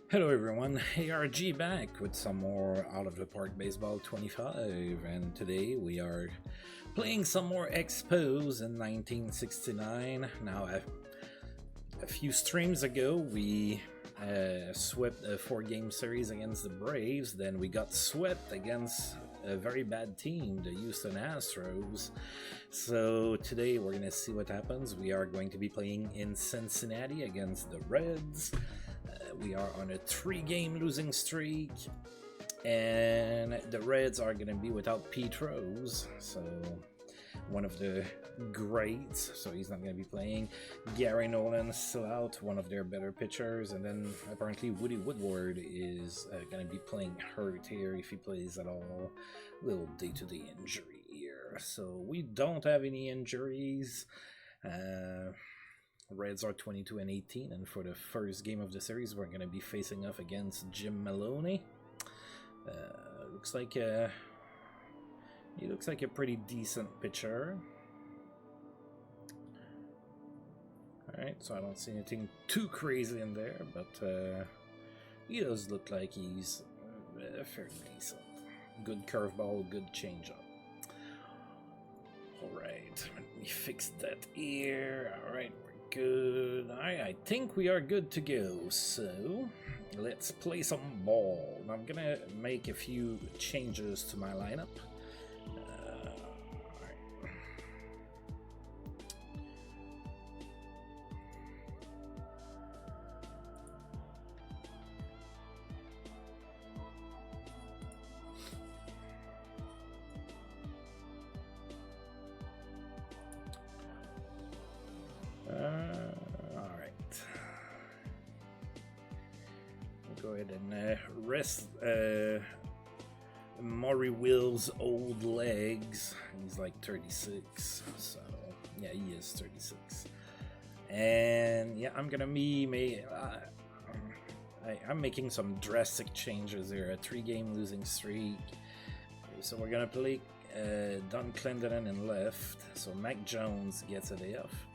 Hello everyone, ARG back with some more Out of the Park Baseball 25, and today we are playing some more Expos in 1969. Now, a few streams ago we swept a 4-game series against the Braves, then we got swept against a very bad team, the Houston Astros. So today we're going to see what happens. We are going to be playing in Cincinnati against the Reds. We are on a 3-game losing streak, and the Reds are going to be without Pete Rose, so one of the greats, so he's not going to be playing. Gary Nolan still out, one of their better pitchers, and then apparently Woody Woodward is going to be playing hurt here if he plays at all. Little day-to-day injury here, so we don't have any injuries. Reds are 22-18, and for the first game of the series, we're going to be facing off against Jim Maloney. Looks like he looks like a pretty decent pitcher. All right, so I don't see anything too crazy in there, but he does look like he's fairly decent. Good curveball, good changeup. All right, let me fix that here. All right. Good. I think we are good to go, so let's play some ball. I'm gonna make a few changes to my lineup. Alright. Go ahead and rest Maury Will's old legs. He's like 36, so yeah, he is 36. And yeah, I'm gonna be I'm making some drastic changes here. A 3-game losing streak. So we're gonna play Don Clendenon in left, so Mac Jones gets a day off.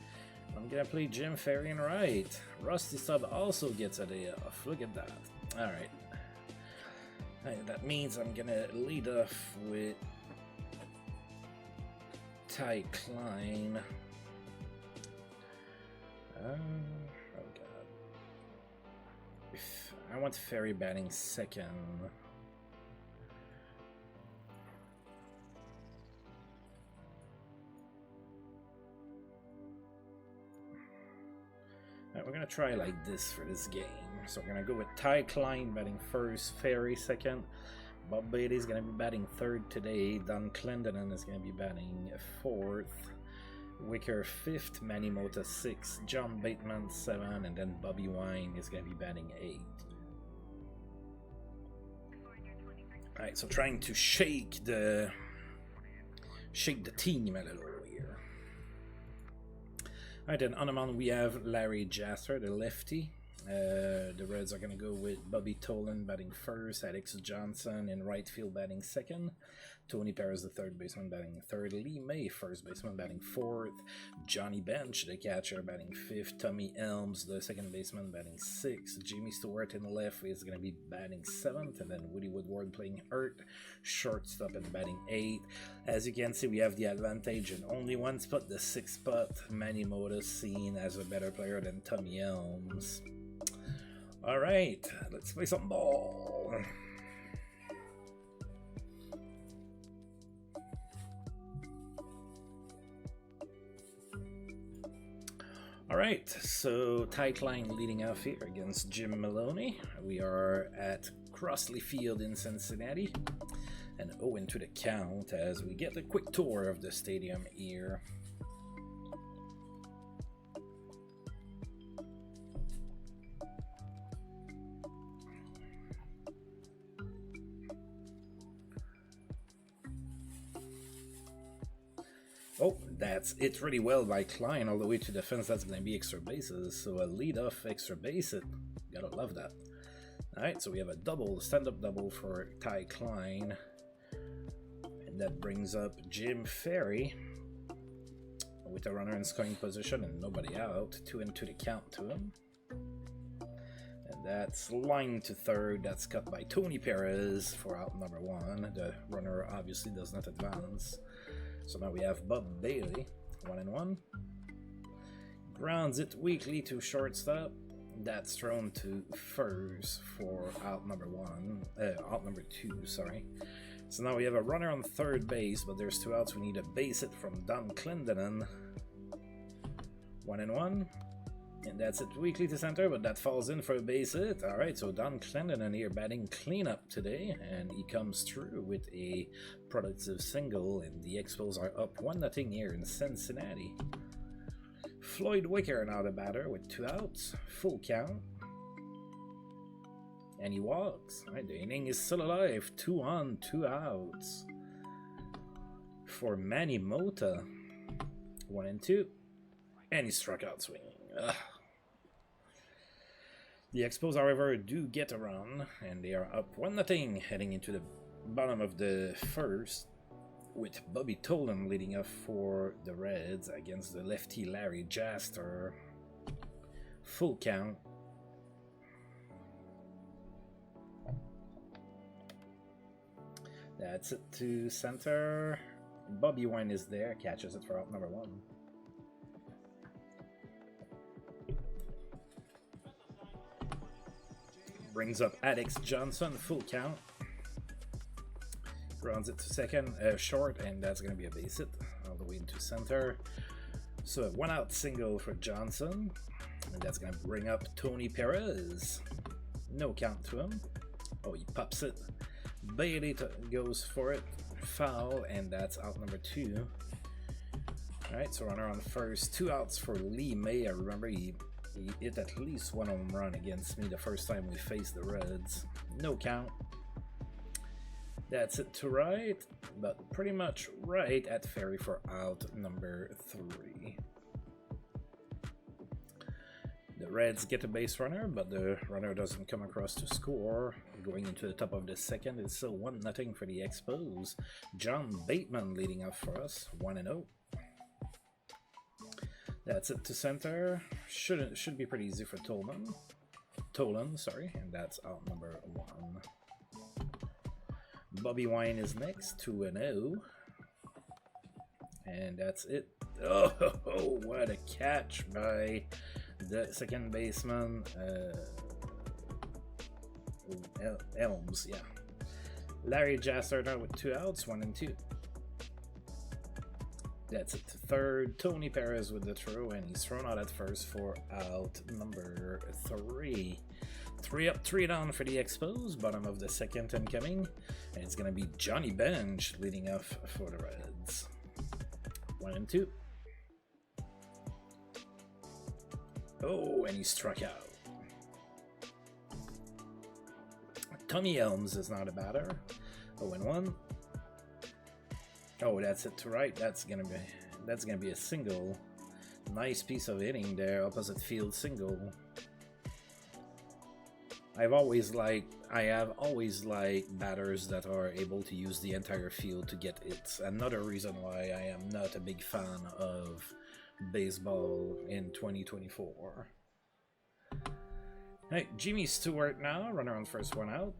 I'm gonna play Jim Ferry in right. Rusty Stubb also gets a day off. Look at that. Alright. That means I'm gonna lead off with Ty Klein. Oh god. I want Ferry batting second. Alright, we're gonna try like this for this game. So we're gonna go with Ty Klein batting first, Ferry second, Bob Beatty's gonna be batting third today, Don Clendenon is gonna be batting fourth, Wicker fifth, Manny Mota sixth, John Bateman 7, and then Bobby Wine is gonna be batting 8. Alright, so trying to shake the team a little here. Alright, then on the mound we have Larry Jasser, the lefty. The Reds are going to go with Bobby Tolan batting first, Alex Johnson in right field batting second, Tony Perez, the third baseman, batting third, Lee May, first baseman, batting fourth, Johnny Bench, the catcher, batting fifth, Tommy Elms, the second baseman, batting sixth, Jimmy Stewart in left is going to be batting seventh, and then Woody Woodward playing hurt, shortstop and batting 8. As you can see, we have the advantage in only one spot, the 6th spot. Manny Mota seen as a better player than Tommy Elms. Alright, let's play some ball. Alright, so Ty Klein leading off here against Jim Maloney. We are at Crossley Field in Cincinnati. And 0 to the count as we get a quick tour of the stadium here. Oh, that's it really well by Klein all the way to the fence. That's going to be extra bases. So a lead-off extra base hit. Gotta love that. Alright, so we have a double, stand-up double for Ty Klein. And that brings up Jim Ferry with a runner in scoring position and nobody out. 2-2 to count to him. And that's line to third. That's cut by Tony Perez for out number 1. The runner obviously does not advance. So now we have Bob Bailey, 1-1. Grounds it weakly to shortstop. That's thrown to first for out number 2, sorry. So now we have a runner on third base, but there's 2 outs. We need a base hit from Don Clendenon. 1-1. And that's it weakly to center, but that falls in for a base hit. Alright, so Don Clendenon here batting cleanup today, and he comes through with a productive single, and the Expos are up 1-0 here in Cincinnati. Floyd Wicker now the batter with 2 outs, full count. And he walks. Right, the inning is still alive. 2 on, 2 outs. For Manny Mota. 1-2. And he struck out swinging. Ugh. The Expos, however, do get a run. And they are up 1-0 heading into the bottom of the first. With Bobby Tolan leading off for the Reds against the lefty Larry Jaster. Full count. That's it to center. Bobby Wine is there, catches it for out number 1. Brings up Alex Johnson, full count. Grounds it to second, short, and that's going to be a base hit all the way into center. So a 1-out single for Johnson, and that's going to bring up Tony Perez. No count to him. Oh, he pops it. Bailey goes for it, foul, and that's out number 2. Alright, so runner on first, 2 outs for Lee May. I remember he hit at least 1 home run against me the first time we faced the Reds. No count. That's it to right, but pretty much right at Ferry for out number 3. The Reds get a base runner, but the runner doesn't come across to score. Going into the top of the second, it's still 1-0 for the Expos. John Bateman leading off for us, 1-0. That's it to center. Should be pretty easy for Tolan, sorry, and that's out number 1. Bobby Wine is next, 2-0. And that's it. Oh, what a catch by the second baseman, Elms, yeah. Larry Jaster now with 2 outs, 1-2. That's it to third. Tony Perez with the throw, and he's thrown out at first for out number 3. 3 up, 3 down for the Expos. Bottom of the second incoming, and it's going to be Johnny Bench leading off for the Reds. 1-2. Oh, and he struck out. Tommy Elms is not a batter. 0-1. Oh, that's it to right. That's gonna be a single. Nice piece of hitting there, opposite field single. I have always liked batters that are able to use the entire field to get hits. Another reason why I am not a big fan of baseball in 2024. Right, Jimmy Stewart now, runner on first, 1 out.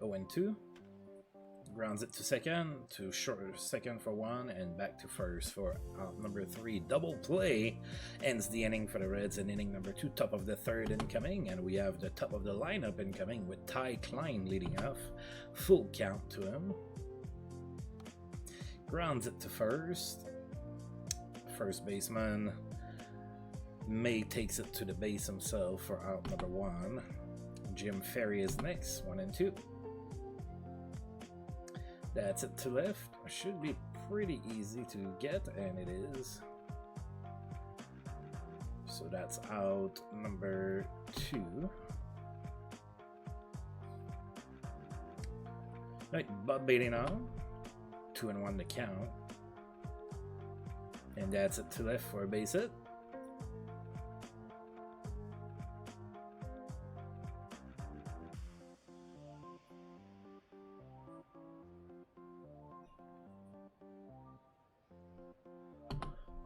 0-2. Grounds it to second, to short second for 1, and back to first for out number 3. Double play ends the inning for the Reds, and inning number 2, top of the third incoming, and we have the top of the lineup incoming with Ty Klein leading off. Full count to him. Grounds it to first. First baseman May takes it to the base himself for out number 1. Jim Ferry is next, 1-2. That's it to left. Should be pretty easy to get, and it is. So that's out number 2. Right, Bob Bailey now. 2-1 to count. And that's it to left for a base hit.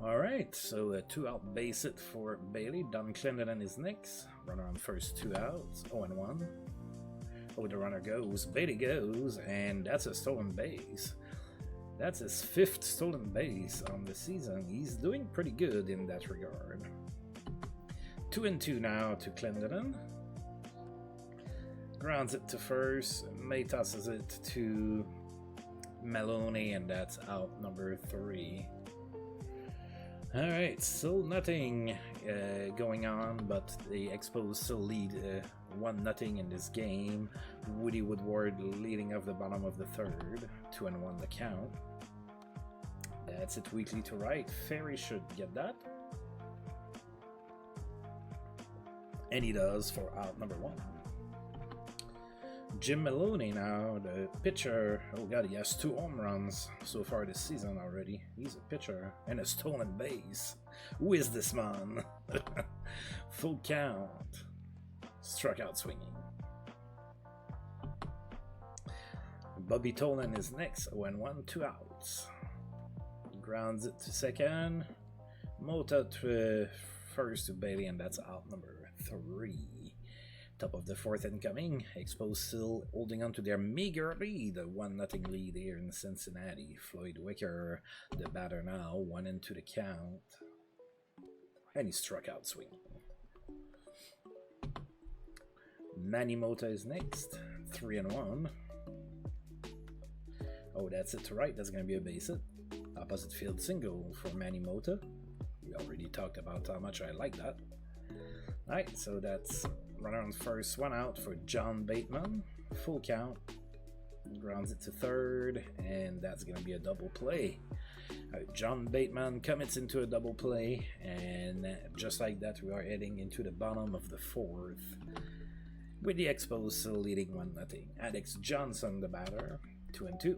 Alright, so 2 out base it for Bailey. Don Clendenin is next. Runner on first, 2 outs, 0-1. Oh, the runner goes, Bailey goes, and that's a stolen base. That's his 5th stolen base on the season. He's doing pretty good in that regard. 2-2 now to Clendenin. Grounds it to first. May tosses it to Maloney, and that's out number 3. Alright, still nothing going on, but the Expos still lead 1-0 in this game. Woody Woodward leading off the bottom of the 3rd, 2-1 the count. That's it weekly to right. Ferry should get that. And he does for out number 1. Jim Maloney now, the pitcher. Oh god, he has 2 home runs so far this season already. He's a pitcher and a stolen base. Who is this man? Full count. Struck out swinging. Bobby Tolan is next. 0-1, 2 outs. Grounds it to second. Mota to first to Bailey, and that's out number 3. Top of the 4th incoming. Expos still holding on to their meager lead. 1-0 lead here in Cincinnati. Floyd Wicker, the batter now, 1-2 the count. And he struck out swinging. Manny Mota is next. 3-1. Oh, that's it to right. That's going to be a base hit. Opposite field single for Manny Mota. We already talked about how much I like that. Alright, so that's runner on first, 1 out for John Bateman. Full count. Grounds it to 3rd, and that's going to be a double play. John Bateman commits into a double play, and just like that, we are heading into the bottom of the 4th, with the Expos still leading 1-0. Alex Johnson, the batter, 2-2.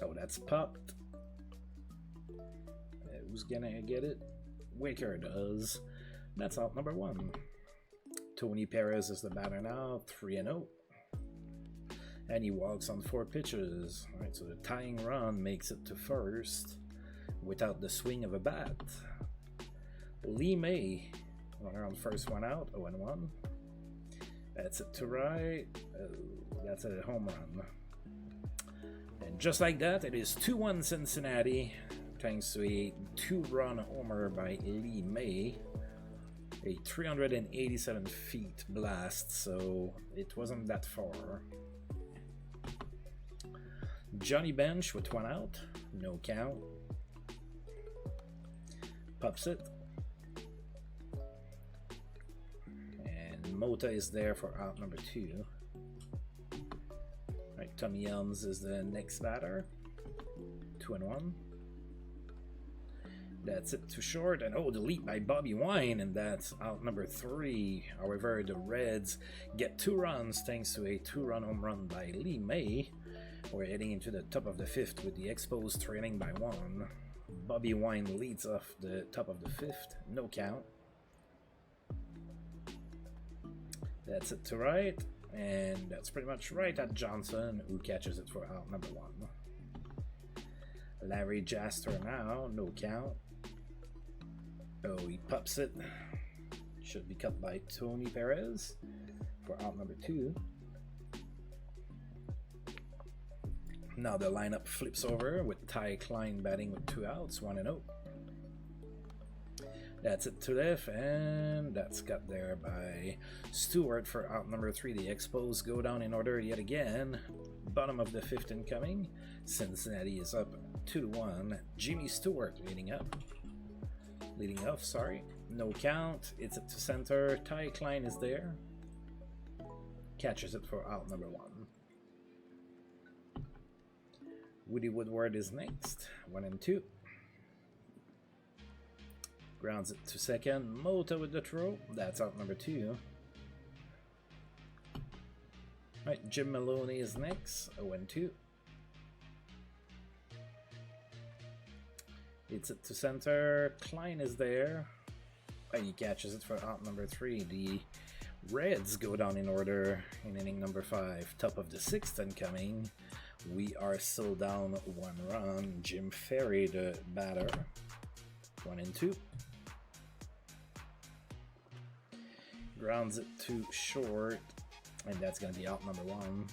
Oh, that's popped. Who's gonna get it? Wicker does. That's out number 1. Tony Perez is the batter now, 3-0. And he walks on 4 pitches. Alright, so the tying run makes it to first without the swing of a bat. Lee May, runner on first, 1 out, 0-1. That's it to right. Oh, that's a home run. And just like that, it is 2-1 Cincinnati, thanks to a 2-run homer by Lee May. A 387 feet blast, so it wasn't that far. Johnny Bench with 1 out, no count. Pops it. And Mota is there for out number 2. Right, Tommy Helms is the next batter. 2-1. That's it to short, and oh, the leap by Bobby Wine, and that's out number 3. However, the Reds get 2 runs thanks to a 2-run home run by Lee May. We're heading into the top of the 5th with the Expos trailing by 1. Bobby Wine leads off the top of the 5th, no count. That's it to right, and that's pretty much right at Johnson, who catches it for out number 1. Larry Jaster now, no count. Oh, he pops it. Should be cut by Tony Perez for out number 2. Now the lineup flips over with Ty Klein batting with 2 outs, 1-0. That's it to left, and that's got there by Stewart for out number 3. The Expos go down in order yet again. Bottom of the 5th incoming. Cincinnati is up 2-1. Jimmy Stewart leading off, sorry. No count. It's it to center. Ty Klein is there. Catches it for out number 1. Woody Woodward is next. 1-2. Grounds it to second. Mota with the throw. That's out number 2. Right, Jim Maloney is next. 0-2. It's it to center. Klein is there. And he catches it for out number 3. The Reds go down in order in inning number 5. Top of the 6th incoming. We are still down 1 run. Jim Ferry, the batter. 1 and 2. Grounds it to short, and that's going to be out number 1.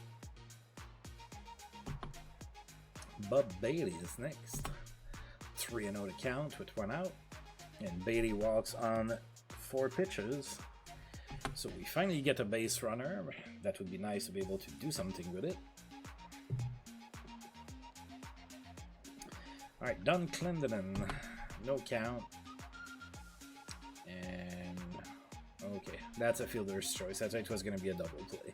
Bob Bailey is next. 3-0 to count with 1 out. And Bailey walks on 4 pitches. So we finally get a base runner. That would be nice to be able to do something with it. Alright, Don Clendenin. No count. And okay, that's a fielder's choice. I thought it was going to be a double play.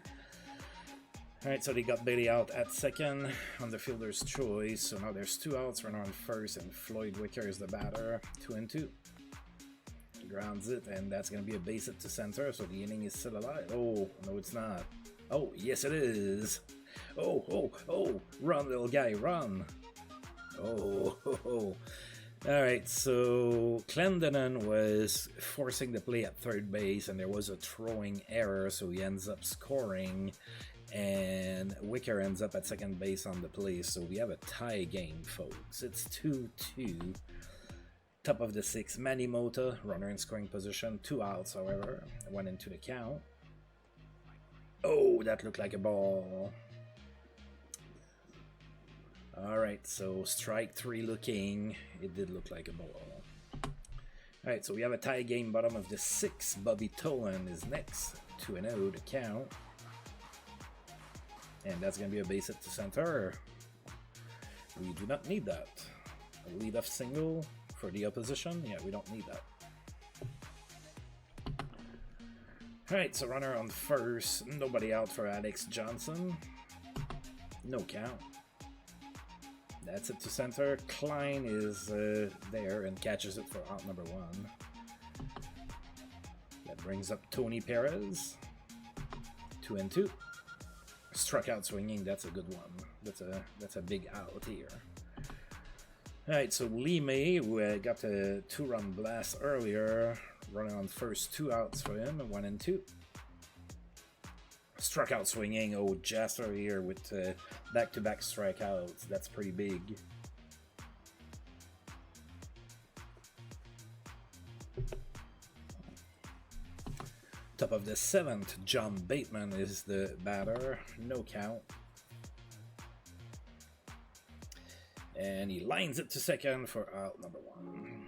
Alright, so they got Bailey out at second on the fielder's choice. So now there's 2 outs, runner on first, and Floyd Wicker is the batter. 2 and 2. Grounds it, and that's going to be a base hit to center, so the inning is still alive. Oh, no it's not. Oh, yes it is. Oh, run little guy, run. Oh. Alright, so Clendenin was forcing the play at third base, and there was a throwing error, so he ends up scoring, and Wicker ends up at second base on the play, so we have a tie game, folks. It's 2-2. Top of the 6th, Manny Mota, runner in scoring position, 2 outs, however, 1 into the count. Oh, that looked like a ball. Alright, so strike 3 looking. It did look like a ball. Alright, so we have a tie game, bottom of the 6th. Bobby Tolan is next, 2-0 to count. And that's going to be a base hit to center. We do not need that. A leadoff single for the opposition? Yeah, we don't need that. Alright, so runner on first. Nobody out for Alex Johnson. No count. That's it to center. Klein is there and catches it for out number 1. That brings up Tony Perez. 2 and 2. Struck out swinging. That's a good one. That's a big out here. Alright, so Lee May, who got a 2-run blast earlier, running on first, 2 outs for him, 1 and 2. Struck out swinging. Oh, Jasser here with back-to-back strikeouts. That's pretty big. Top of the 7th, John Bateman is the batter. No count. And he lines it to second for out number 1.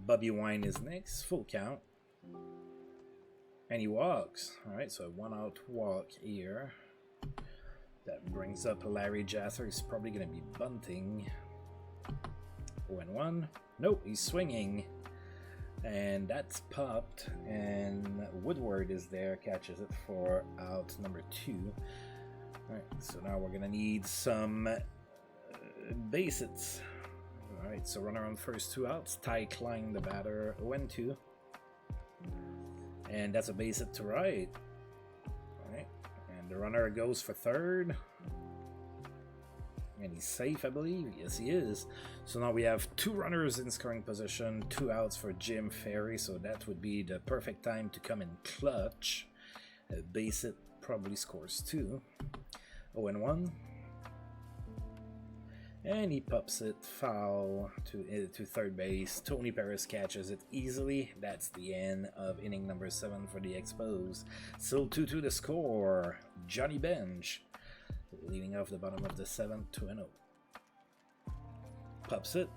Bobby Wine is next, full count. And he walks. Alright, so a 1-out walk here. That brings up Larry Jasser. He's probably going to be bunting. 0-1. Nope, he's swinging. And that's popped. And Woodward is there, catches it for out number 2. Alright, so now we're going to need some base hits. Alright, so runner on first, 2 outs. Ty Klein, the batter, 0-2. And that's a base hit to right. Alright, and the runner goes for third. And he's safe, I believe. Yes, he is. So now we have 2 runners in scoring position, 2 outs for Jim Ferry. So that would be the perfect time to come in clutch. Base hit probably scores 2. 0-1. And he pops it foul to third base. Tony Perez catches it easily. That's the end of inning number 7 for the Expos. Still 2-2 to score. Johnny Bench leading off the bottom of the 7th, 2-0. Pops it.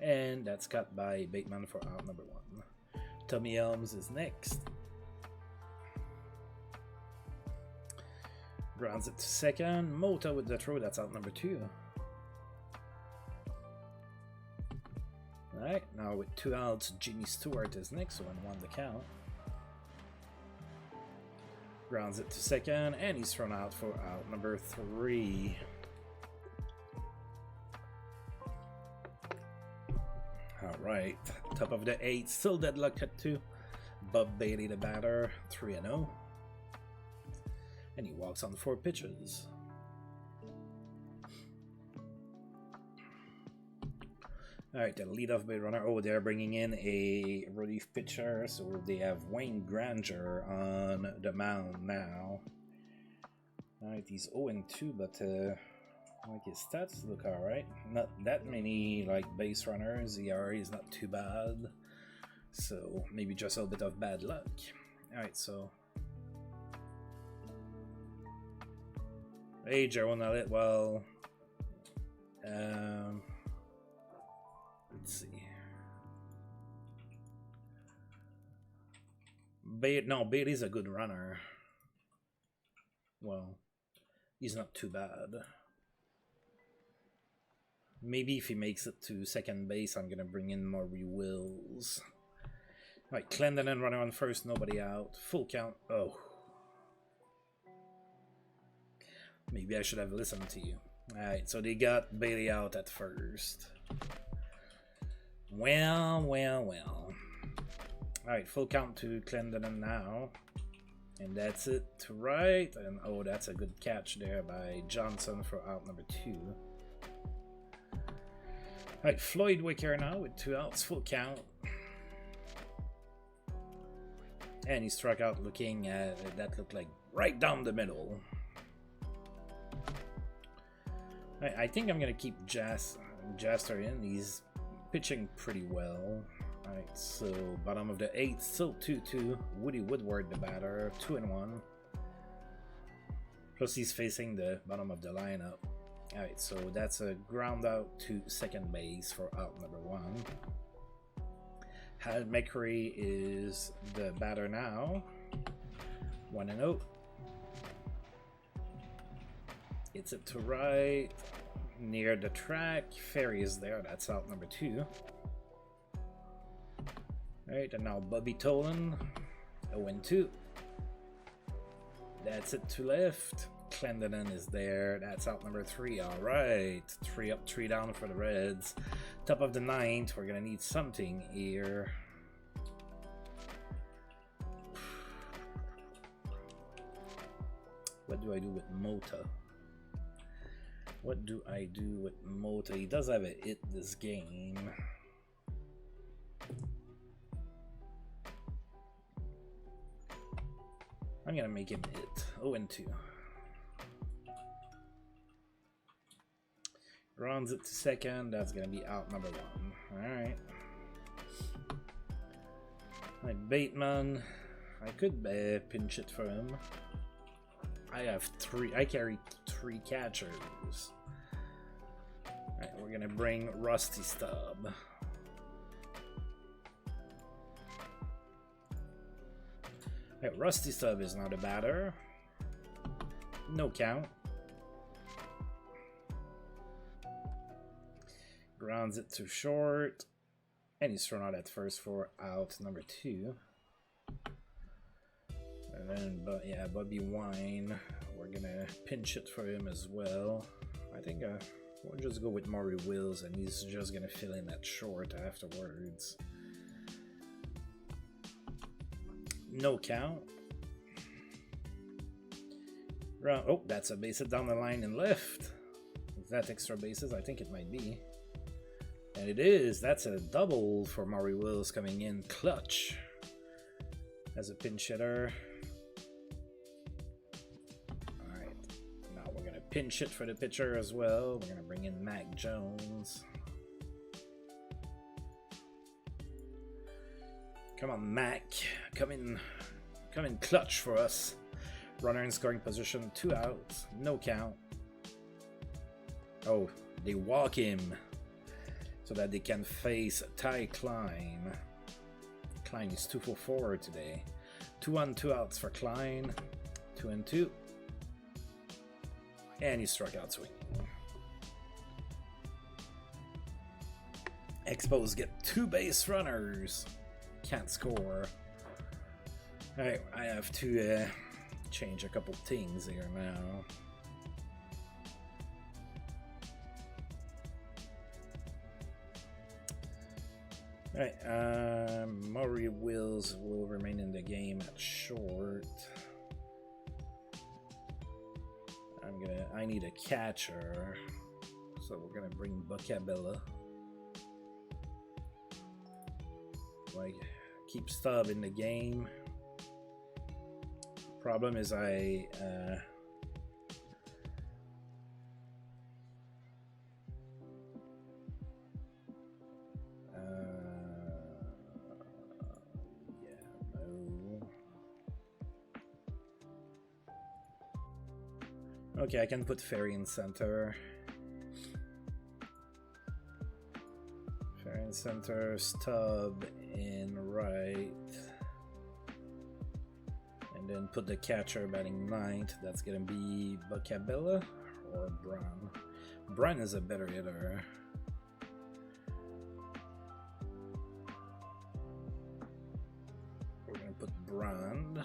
And that's cut by Bateman for out number 1. Tommy Elms is next. Grounds it to second. Mota with the throw. That's out number 2. Alright, now with 2 outs, Jimmy Stewart is next, 1-1 the count. Grounds it to second, and he's thrown out for out number 3. Alright, top of the 8th, still deadlocked at 2. Bob Bailey the batter, 3-0. And he walks on 4 pitches. Alright, the leadoff base runner. Oh, they're bringing in a relief pitcher, so they have Wayne Granger on the mound now. Alright, he's 0-2, but like his stats look alright. Not that many like base runners. ERA is not too bad, so maybe just a little bit of bad luck. Alright, so hey, Jerome Elliott. Well, let's see. Bailey's a good runner. Well, he's not too bad. Maybe if he makes it to second base, I'm gonna bring in Maury Wills. Alright, Clendenon running on first, nobody out. Full count. Oh. Maybe I should have listened to you. Alright, so they got Bailey out at first. Well. Alright, full count to Clendenon now. And that's it to right. And oh, that's a good catch there by Johnson for out number 2. Alright, Floyd Wicker now with 2 outs, full count. And he struck out looking at that looked like right down the middle. I think I'm gonna keep Jaster in. He's pitching pretty well. Alright, so bottom of the 8th, still 2-2. Woody Woodward, the batter, 2-1. Plus he's facing the bottom of the lineup. Alright, so that's a ground out to second base for out number 1. Hal McCree is the batter now. 1-0. It's it to right. Near the track. Ferry is there. That's out number 2. Alright, and now Bobby Tolan. 0-2. That's it to left. Clendenon is there. That's out number 3. Alright. 3 up, 3 down for the Reds. Top of the 9th. We're going to need something here. What do I do with Mota? What do I do with Mota? He does have a hit this game. I'm going to make him hit. 0-2. Runs it to second. That's going to be out number 1. Alright. Like Bateman. I could pinch it for him. I carry 3 catchers. Alright, we're going to bring Rusty Stubb. Alright, Rusty Stubb is now the batter. No count. Grounds it to short. And he's thrown out at first for out number 2. And then, yeah, Bobby Wine. We're going to pinch it for him as well. I think we'll just go with Maury Wills, and he's just going to fill in at short afterwards. No count. Oh, that's a base hit down the line and left. Is that extra bases? I think it might be. And it is. That's a double for Maury Wills coming in clutch as a pinch hitter. Alright. Now we're going to pinch hit for the pitcher as well. We're going to bring in Mac Jones. Come on, Mac. Come in clutch for us. Runner in scoring position, 2 outs, no count. Oh, they walk him so that they can face Ty Klein. Klein is 2 for 4 today. 2 on, 2 outs for Klein. 2-2. And he struck out swinging. Expos get 2 base runners. Can't score. Alright, I have to change a couple things here now. Alright, Maury Wills will remain in the game at short. I need a catcher, so we're gonna bring Buckabella. like keep Stubb in the game. Problem is yeah, no. Okay, I can put Ferry in center. Ferry in center, Stubb in right. And then put the catcher batting ninth. That's gonna be Bacabella or Brown. Brown is a better hitter. We're gonna put Brand.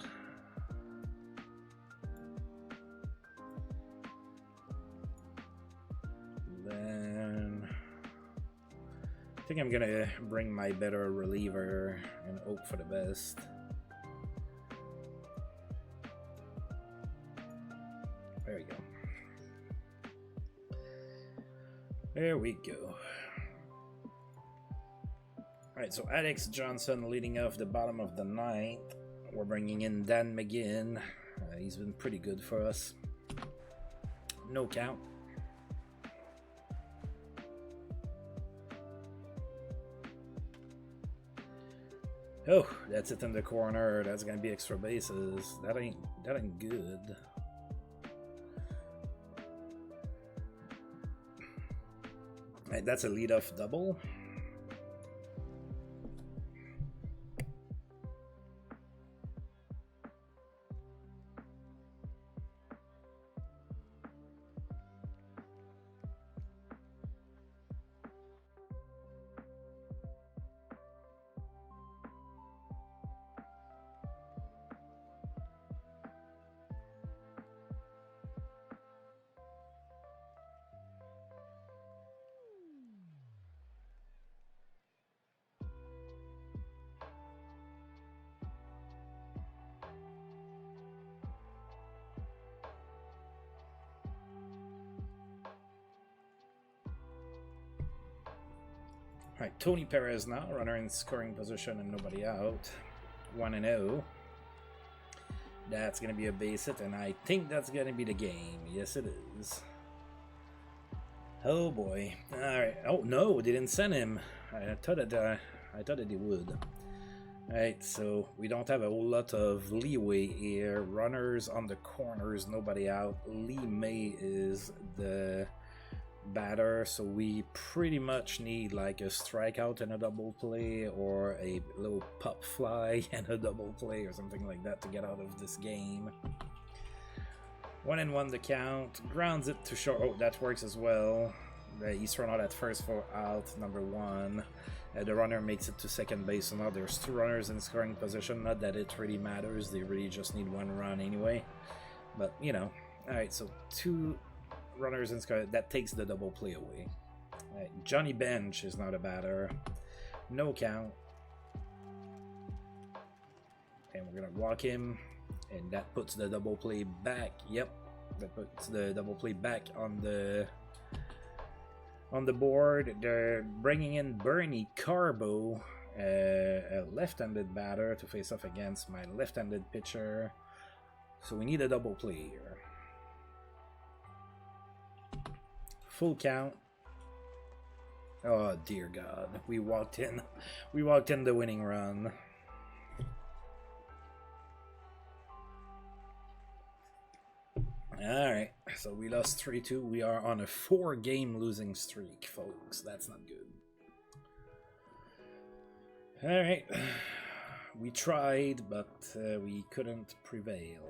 Then I think I'm gonna bring my better reliever and hope for the best. There we go. There we go. Alright, so Alex Johnson leading off the bottom of the ninth. We're bringing in Dan McGinn. He's been pretty good for us. No count. Oh, that's it in the corner. That's gonna be extra bases. That ain't good. Right, that's a leadoff double. Alright, Tony Perez now, runner in scoring position and nobody out. 1-0. That's going to be a base hit, and I think that's going to be the game. Yes, it is. Oh boy. Alright. Oh no, they didn't send him. I thought that they would. Alright, so we don't have a whole lot of leeway here. Runners on the corners, nobody out. Lee May is the batter, so we pretty much need like a strikeout and a double play, or a little pop fly and a double play, or something like that to get out of this game. 1-1 the count. Grounds it to short. Oh, that works as well. He's thrown out at first for out number 1. The runner makes it to second base, so now there's 2 runners in scoring position. Not that it really matters, they really just need 1 run anyway, but you know. Alright, so 2 runners in score. That takes the double play away. Right, Johnny Bench is not a batter. No count. And we're gonna walk him, and that puts the double play back. Yep, that puts the double play back on the board. They're bringing in Bernie Carbo, a left-handed batter, to face off against my left-handed pitcher. So we need a double play here. Full count. Oh dear God, we walked in the winning run. Alright, so we lost 3-2. We are on a 4-game losing streak, folks. That's not good. Alright, we tried, but we couldn't prevail.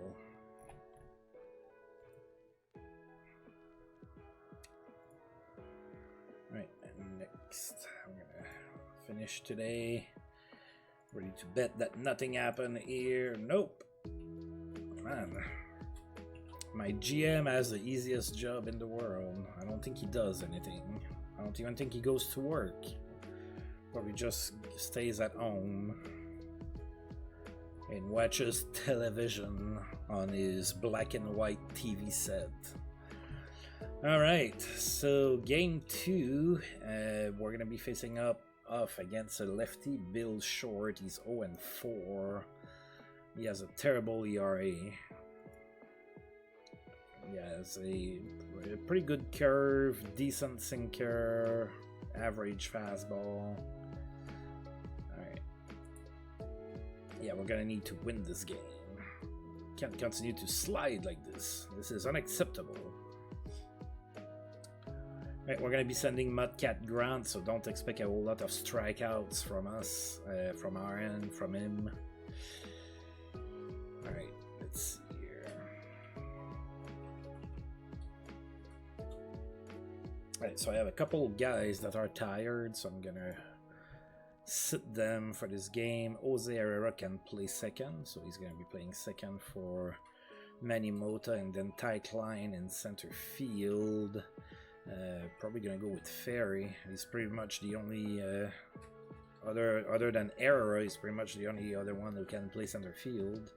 Right, and next, I'm gonna finish today. Ready to bet that nothing happened here. Nope. Man. My GM has the easiest job in the world. I don't think he does anything. I don't even think he goes to work. Probably just stays at home and watches television on his black and white TV set. Alright, so game 2, we're going to be facing up off against a lefty. Bill Short, he's 0-4. He has a terrible ERA. He has a pretty good curve, decent sinker, average fastball. Alright. Yeah, we're gonna need to win this game. Can't continue to slide like this. This is unacceptable. Right, we're gonna be sending Mudcat Grant, so don't expect a whole lot of strikeouts from us, from our end, from him. Alright, let's see here. Alright, so I have a couple guys that are tired, so I'm gonna sit them for this game. Jose Herrera can play second, so he's gonna be playing second for Manny Mota, and then Ty Klein in center field. Probably gonna go with Ferry. He's pretty much the only other than Herrera, he's pretty much the only other one who can play center field.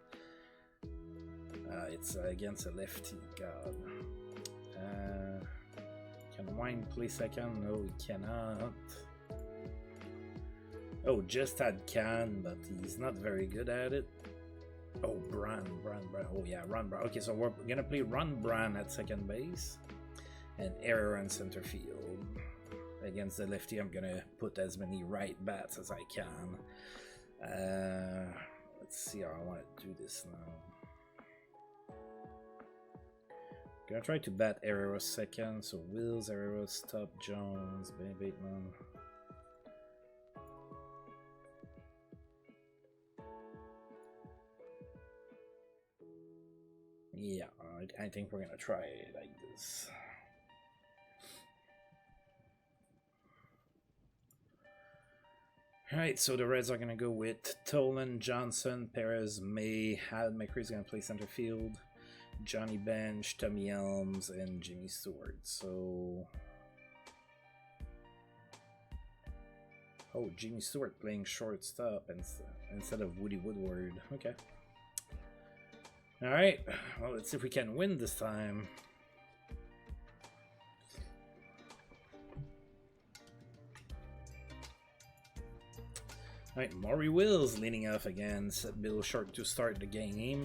It's against a lefty. God. Can Wine play second? No, he cannot. Oh, just had Can, but he's not very good at it. Oh, Brand. Oh yeah, Ron Brand. Okay, so we're gonna play Ron Brand at second base. And Error in center field. Against the lefty, I'm gonna put as many right bats as I can. Let's see how I want to do this now. Gonna try to bat Herrera second, so Wills, Herrera, Stop, Jones, Ben Bateman. Yeah, I think we're gonna try it like this. Alright, so the Reds are going to go with Tolan, Johnson, Perez, May, Hal McCree's going to play center field, Johnny Bench, Tommy Elms, and Jimmy Stewart. So... oh, Jimmy Stewart playing shortstop instead of Woody Woodward. Okay. Alright, well, let's see if we can win this time. Alright, Maury Wills leading off against Bill Short to start the game.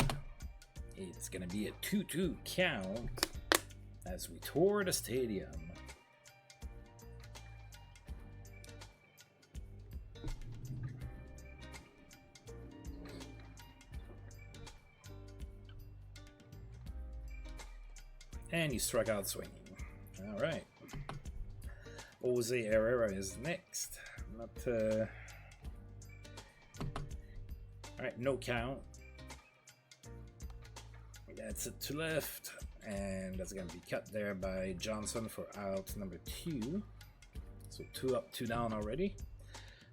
It's going to be a 2-2 count as we tour the stadium. And you struck out swinging. Alright. Jose Herrera is next. Not Alright, no count. That's it to left. And that's going to be cut there by Johnson for out number 2. So 2 up, 2 down already.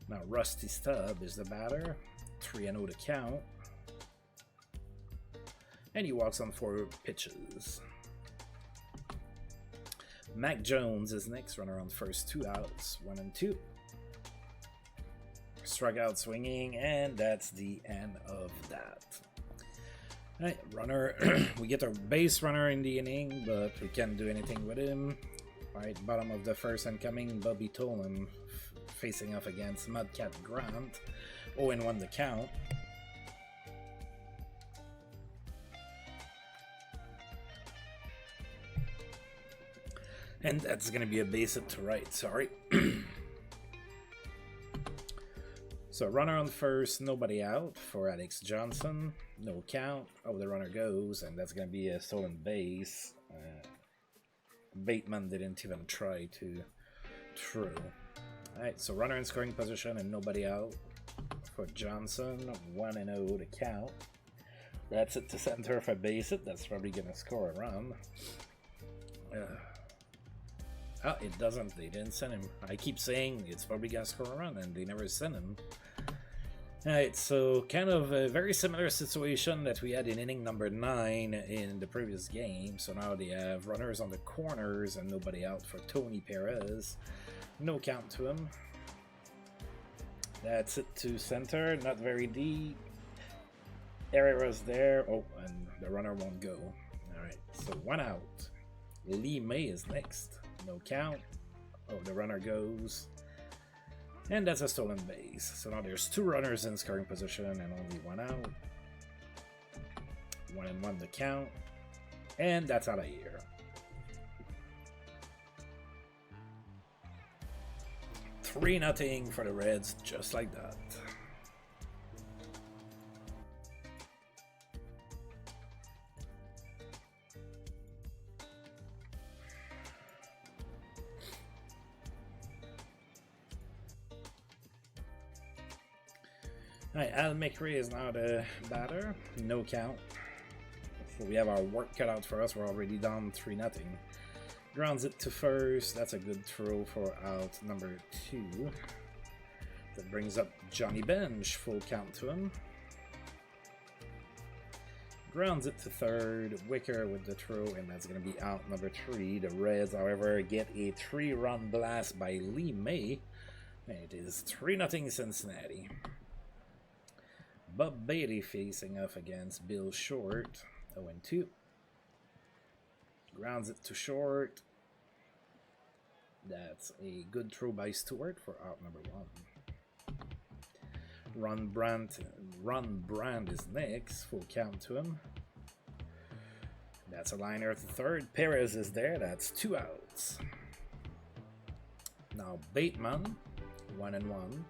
Now Rusty Stubb is the batter. 3-0 to count. And he walks on 4 pitches. Mac Jones is next, runner on first, 2 outs, 1-2. Struck out swinging, and that's the end of that. Alright, runner, we get our base runner in the inning, but we can't do anything with him. Alright, bottom of the first incoming, Bobby Tolan facing off against Mudcat Grant. 0-1 the count. And that's going to be a base hit to right, sorry. So runner on first, nobody out for Alex Johnson. No count. Oh, the runner goes, and that's going to be a stolen base. Bateman didn't even try to throw. Alright, so runner in scoring position and nobody out for Johnson. 1-0 to count. That's it to center for base hit. That's probably going to score a run. Oh, it doesn't. They didn't send him. I keep saying it's probably gonna score a run, and they never send him. Alright, so kind of a very similar situation that we had in inning number 9 in the previous game. So now they have runners on the corners and nobody out for Tony Perez. No count to him. That's it to center. Not very deep. Herrera's there. Oh, and the runner won't go. Alright, so 1 out. Lee May is next. No count. Oh, the runner goes. And that's a stolen base. So now there's 2 runners in scoring position and only 1 out. 1-1 the count. And that's out of here. 3-0 for the Reds, just like that. Alright, Al McRae is now the batter. No count. So we have our work cut out for us. We're already down 3-0. Grounds it to first. That's a good throw for out number 2. That brings up Johnny Bench. Full count to him. Grounds it to third. Wicker with the throw, and that's going to be out number 3. The Reds, however, get a 3-run blast by Lee May. And it is 3-0 Cincinnati. Bob Beatty facing off against Bill Short. 0-2. Grounds it to short. That's a good throw by Stewart for out number 1. Ron Brand is next. Full count to him. That's a liner at the third. Perez is there. That's 2 outs. Now Bateman. 1-1.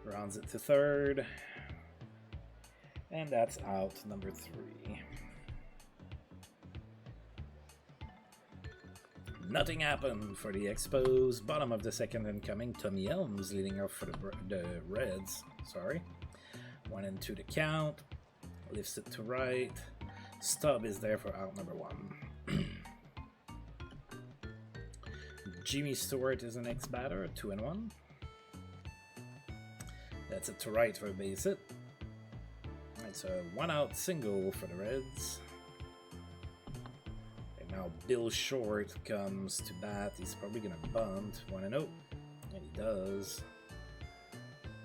Rounds it to third. And that's out number 3. Nothing happened for the Expos. Bottom of the second incoming. Tommy Elms leading off for the Reds. Sorry. 1-2 the count. Lifts it to right. Stubb is there for out number 1. Jimmy Stewart is the next batter. 2-1. That's it to right for a base hit. It's a 1-out single for the Reds. And now Bill Short comes to bat. He's probably going to bunt. 1-0. And he does.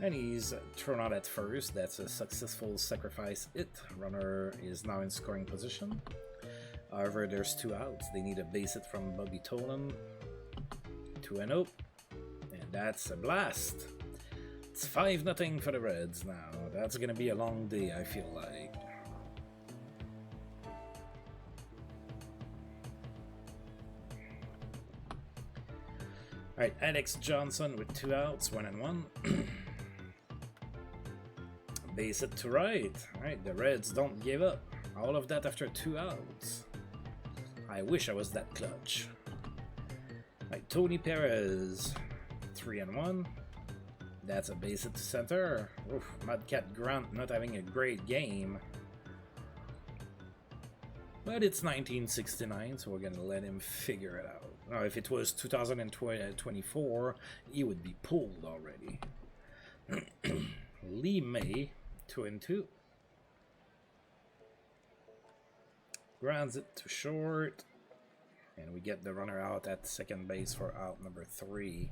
And he's thrown out at first. That's a successful sacrifice hit. Runner is now in scoring position. However, there's 2 outs. They need a base hit from Bobby Tolan. 2-0. And that's a blast. It's 5-0 for the Reds now. That's going to be a long day, I feel like. Alright, Alex Johnson with 2 outs, 1-1. Base it to right. Alright, the Reds don't give up. All of that after 2 outs. I wish I was that clutch. Alright, Tony Perez, 3-1. That's a base hit to center. Oof, Mudcat Grant not having a great game. But it's 1969, so we're going to let him figure it out. Now, if it was 2024, he would be pulled already. Lee May, 2-2. Grounds it to short. And we get the runner out at second base for out number 3.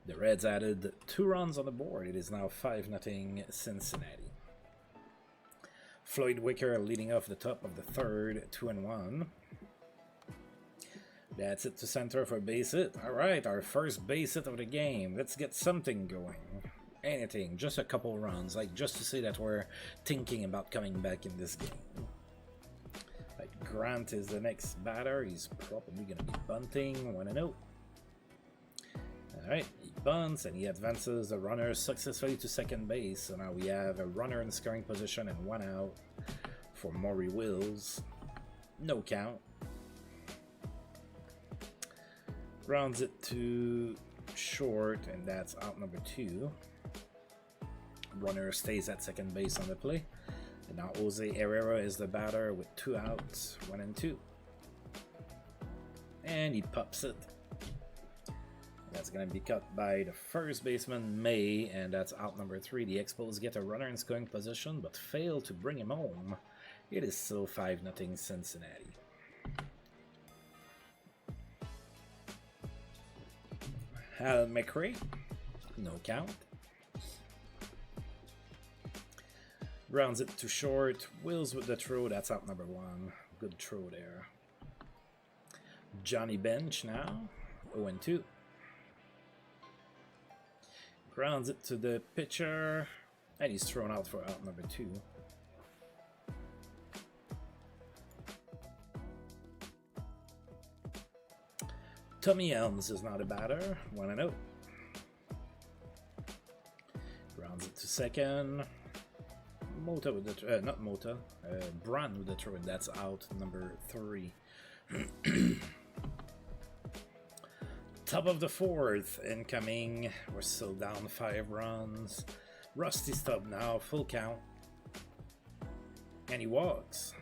The Reds added 2 runs on the board. It is now 5-0 Cincinnati. Floyd Wicker leading off the top of the third, 2-1. That's it to center for base hit. Alright, our first base hit of the game. Let's get something going. Anything, just a couple runs, like just to say that we're thinking about coming back in this game. Like Grant is the next batter. He's probably going to be bunting, 1-0. Alright, he bunts and he advances the runner successfully to second base. So now we have a runner in scoring position and 1 out for Maury Wills. No count. Grounds it to short, and that's out number 2. Runner stays at second base on the play. And now Jose Herrera is the batter with 2 outs, 1-2. And he pops it. That's going to be cut by the first baseman, May, and that's out number 3. The Expos get a runner in scoring position, but fail to bring him home. It is still 5-0 Cincinnati. Al McRae, no count. Grounds it to short. Wills with the throw. That's out number 1. Good throw there. Johnny Bench now. 0-2. Grounds it to the pitcher. And he's thrown out for out number 2. Tommy Elms is not a batter. 1-0. Grounds it to second. Mota with the not Mota. Brand with the throw, and that's out number 3. Top of the 4th, incoming. We're still down 5 runs. Rusty Stubb now, full count. And he walks.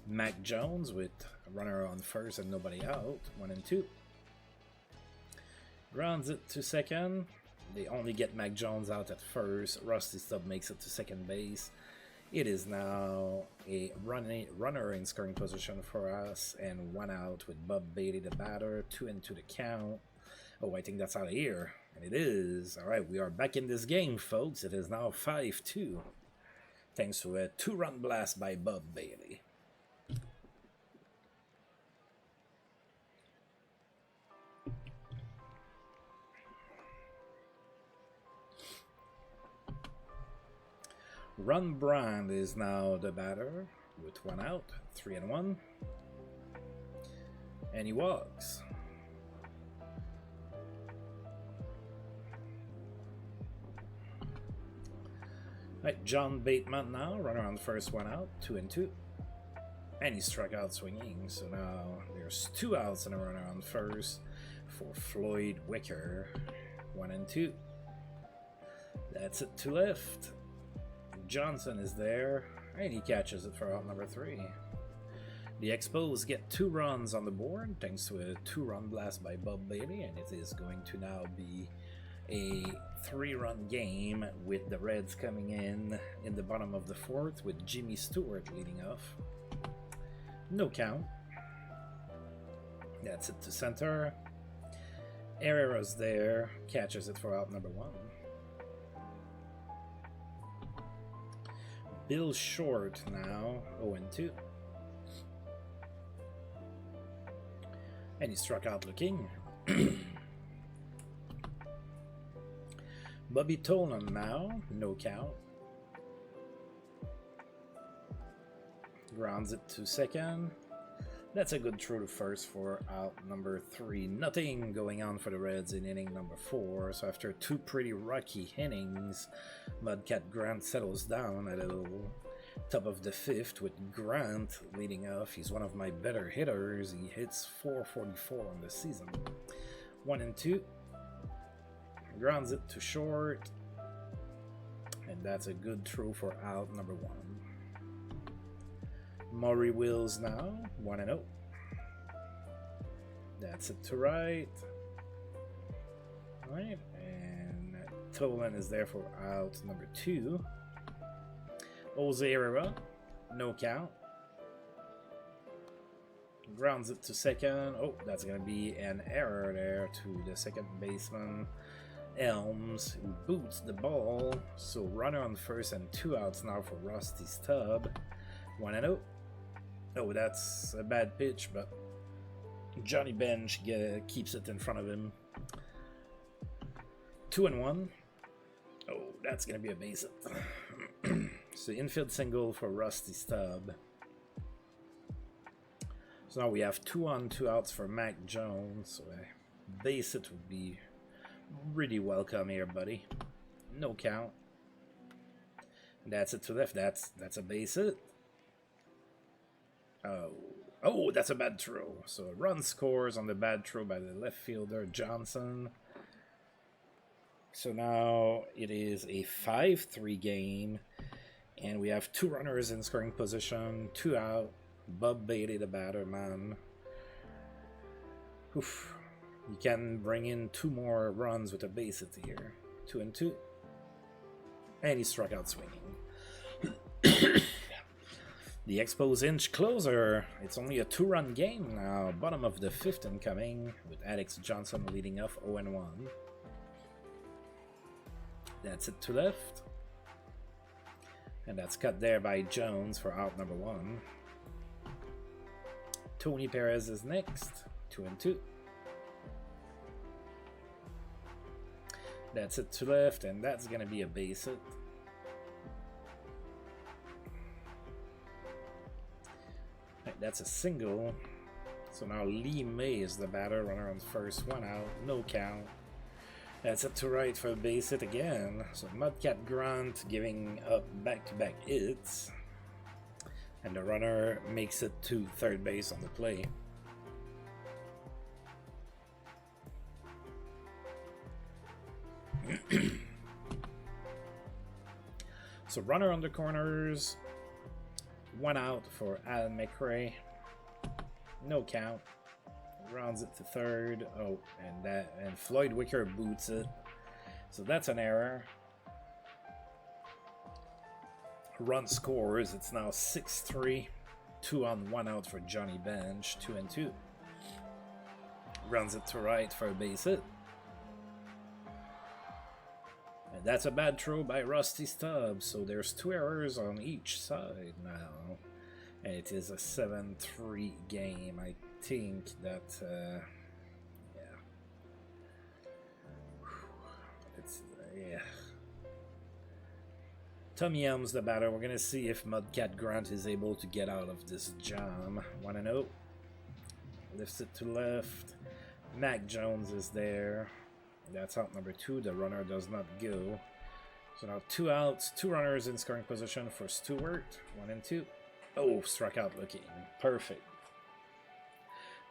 Mac Jones with a runner on first and nobody out. 1-2. Grounds it to second. They only get Mac Jones out at first. Rusty Stubb makes it to second base. It is now a runner in scoring position for us, and 1 out with Bob Bailey the batter. 2-2 the count. Oh, I think that's out of here. And it is. Alright, we are back in this game, folks. It is now 5-2. Thanks to a 2-run blast by Bob Bailey. Ron Brand is now the batter with 1 out, 3-1, and he walks. Right, John Bateman now, runner on first, 1 out, 2-2, and he struck out swinging. So now there's 2 outs and a runner on first for Floyd Wicker, 1-2. That's it to left. Johnson is there, and he catches it for out number 3. The Expos get 2 runs on the board thanks to a 2-run blast by Bob Bailey, and it is going to now be a 3-run game with the Reds coming in the bottom of the 4th with Jimmy Stewart leading off. No count. That's it to center. Herrera's there, catches it for out number 1. Bill Short now, 0-2. And he struck out looking. Bobby Tolan now, no count. Grounds it to second. That's a good throw to first for out number 3. Nothing going on for the Reds in inning number 4. So after 2 pretty rocky innings, Mudcat Grant settles down at a top of the 5th with Grant leading off. He's one of my better hitters. He hits .444 on the season. 1-2. Grounds it to short. And that's a good throw for out number 1. Maury Wills now, 1-0. That's it to right. Alright, and Tolan is there for out number 2. Jose Herrera, no count. Grounds it to second. Oh, that's going to be an error there to the second baseman, Elms, who boots the ball. So runner on first and 2 outs now for Rusty Stubb. 1-0. Oh, that's a bad pitch, but Johnny Bench keeps it in front of him. 2-1. Oh, that's going to be a base hit. So infield single for Rusty Stubb. So now we have 2 on, 2 outs for Mac Jones. So a base hit would be really welcome here, buddy. No count. That's it to left. That's a base hit. Oh, that's a bad throw. So a run scores on the bad throw by the left fielder, Johnson. So now it is a 5-3 game. And we have 2 runners in scoring position, 2 out. Bob Bailey, the batter, man. Oof. You can bring in 2 more runs with a base hit here. 2-2. And he struck out swinging. The Expos inch closer. It's only a 2-run game now. Bottom of the 5th incoming with Alex Johnson leading off 0-1. That's it to left. And that's cut there by Jones for out number 1. Tony Perez is next. 2-2. That's it to left, and that's going to be a base hit. Right, that's a single. So now Lee May is the batter. Runner on first, 1 out, no count. That's it to right for a base hit again. So Mudcat Grant giving up back-to-back hits. And the runner makes it to third base on the play. So runner on the corners, 1 out for Al McRae, no count, rounds it to third. Oh, and Floyd Wicker boots it, so that's an error. Run scores. It's now 6-3, 2 on, 1 out for Johnny Bench, 2-2. Runs it to right for a base hit. And that's a bad throw by Rusty Stubbs, so there's 2 errors on each side now. And it is a 7-3 game. I think that, yeah. Yeah. Tommy Helms, the batter. We're going to see if Mudcat Grant is able to get out of this jam. 1-0. Lifts it to left. Mac Jones is there. That's out number 2. The runner does not go. So now 2 outs, 2 runners in scoring position for Stewart. 1-2. Oh, struck out looking. Perfect.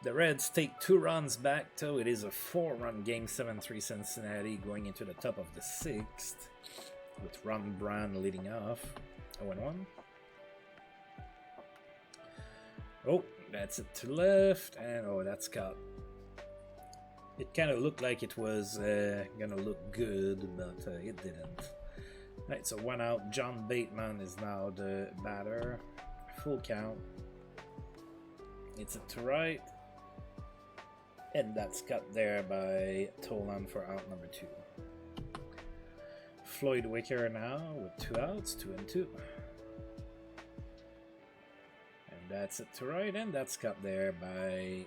The Reds take 2 runs back, so it is a 4-run game, 7-3 Cincinnati, going into the top of the 6th, with Ron Brown leading off. 0-1. Oh, that's it to left, and oh, that's caught. It kind of looked like it was gonna look good, but it didn't. Right, so 1 out. John Bateman is now the batter. Full count. It's it to right. And that's cut there by Tolan for out number 2. Floyd Wicker now with 2 outs, 2-2. And that's it to right, and that's cut there by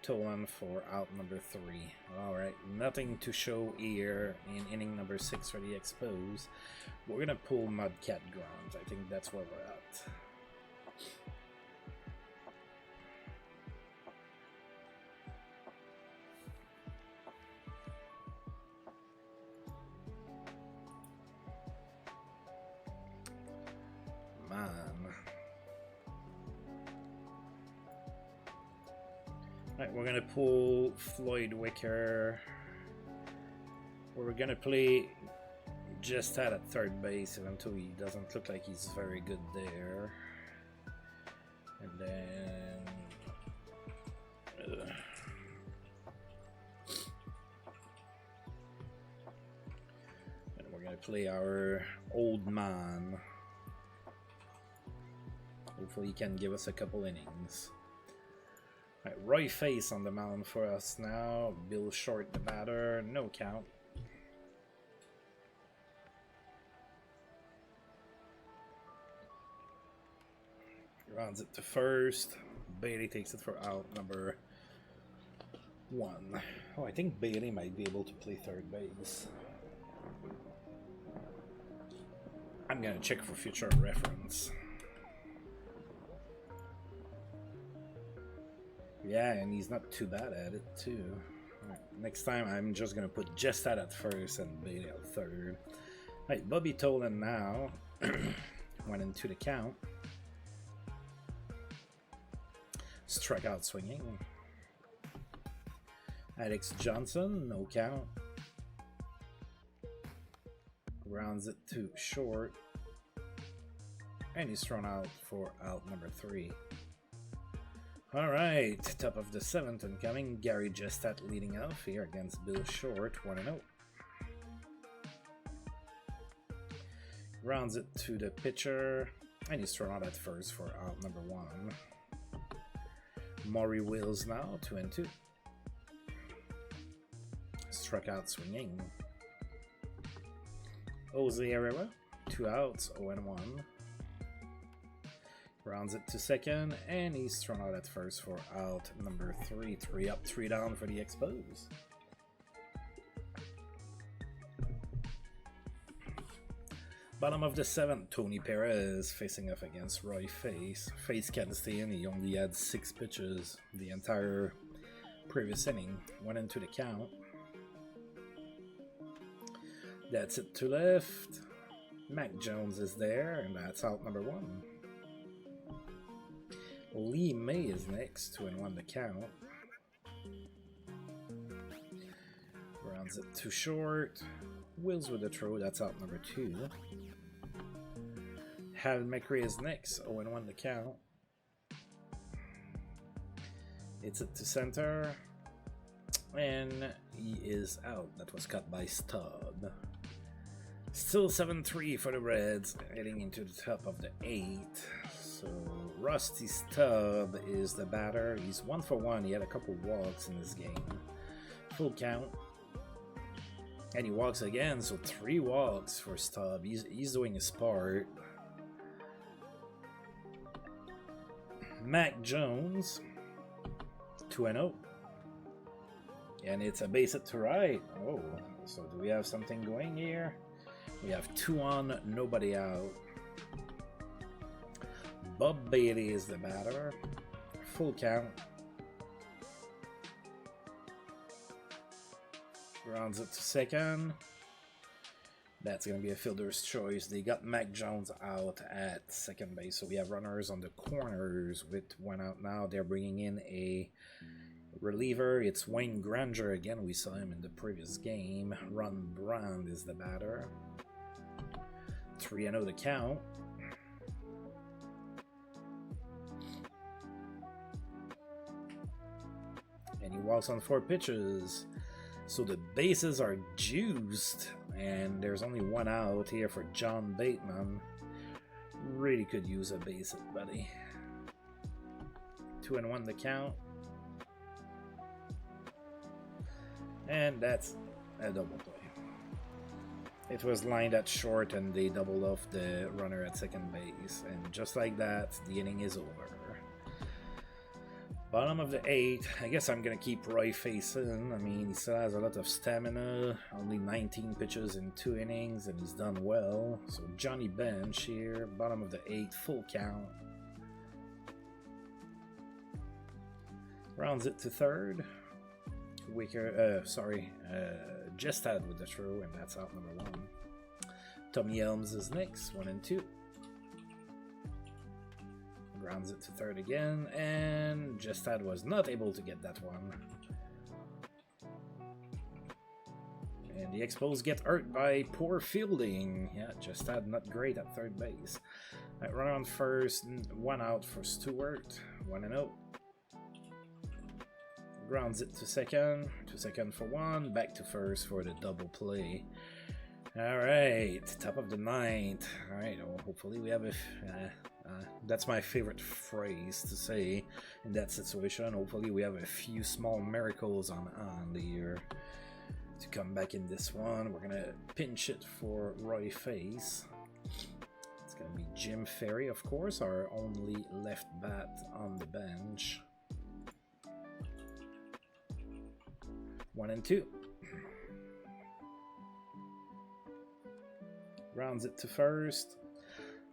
Tolan for out number 3. Alright, nothing to show here in inning number 6 for the Expos. We're gonna pull Mudcat Grant. I think that's where we're at. Right, we're gonna pull Floyd Wicker. We're gonna play just at third base until he doesn't look like he's very good there. And then and we're gonna play our old man. Hopefully he can give us a couple innings. Right, Roy Face on the mound for us now. Bill Short, the batter. No count. Rounds it to first. Bailey takes it for out number 1. Oh, I think Bailey might be able to play third base. I'm gonna check for future reference. Yeah, and he's not too bad at it, too. Right, next time, I'm just going to put Jestad at first and Bailey at third. Right, Bobby Tolan now. Went into the count. Strikeout swinging. Alex Johnson, no count. Rounds it to short. And he's thrown out for out number 3. Alright, top of the 7th incoming. Gary Jestat leading off here against Bill Short, 1-0. Rounds it to the pitcher. And he's thrown out at first for out number 1. Maury Wills now, 2-2. Struck out swinging. Jose Herrera, 2 outs, 0-1. Rounds it to second, and he's thrown out at first for out number 3. 3 up, 3 down for the Expos. Bottom of the 7th, Tony Perez facing off against Roy Face. Face can't stay in, he only had 6 pitches the entire previous inning. Went into the count. That's it to left. Mac Jones is there, and that's out number 1. Lee May is next, 2-1 the count. Rounds it too short. Wills with the throw, that's out number 2. Hal McRae is next, 0-1 the count. It's it to center. And he is out. That was cut by Stubb. Still 7-3 for the Reds, heading into the top of the 8th. So Rusty Stubb is the batter. He's 1 for 1. He had a couple walks in this game. Full count. And he walks again, so 3 walks for Stubb. He's doing his part. Mac Jones, 2-0. And it's a base hit to right. Oh, so do we have something going here? We have 2 on, nobody out. Bob Bailey is the batter. Full count. Rounds it to second. That's going to be a fielder's choice. They got Mac Jones out at second base. So we have runners on the corners with 1 out now. They're bringing in a reliever. It's Wayne Granger again. We saw him in the previous game. Ron Brand is the batter. 3-0 the count. And he walks on 4 pitches. So the bases are juiced, and there's only 1 out here for John Bateman. Really could use a base hit, buddy. 2-1 the count. And that's a double play. It was lined at short, and they doubled off the runner at second base. And just like that, the inning is over. Bottom of the 8th, I guess I'm going to keep Roy facing. I mean, he still has a lot of stamina, only 19 pitches in 2 innings, and he's done well. So Johnny Bench here, bottom of the 8th, full count. Rounds it to third. Jestad with the throw, and that's out number 1. Tommy Elms is next, 1-2. Rounds it to third again, and Jestad was not able to get that one. And the Expos get hurt by poor fielding. Yeah, Jestad not great at third base. Right, run on first, 1 out for Stewart, 1-0. Grounds it to second for 1, back to first for the double play. Alright, top of the 9th. Alright, well, hopefully we have a... that's my favorite phrase to say in that situation. Hopefully we have a few small miracles on the year to come back in this one. We're going to pinch it for Roy Face. It's going to be Jim Ferry, of course, our only left bat on the bench. 1-2. Rounds it to first,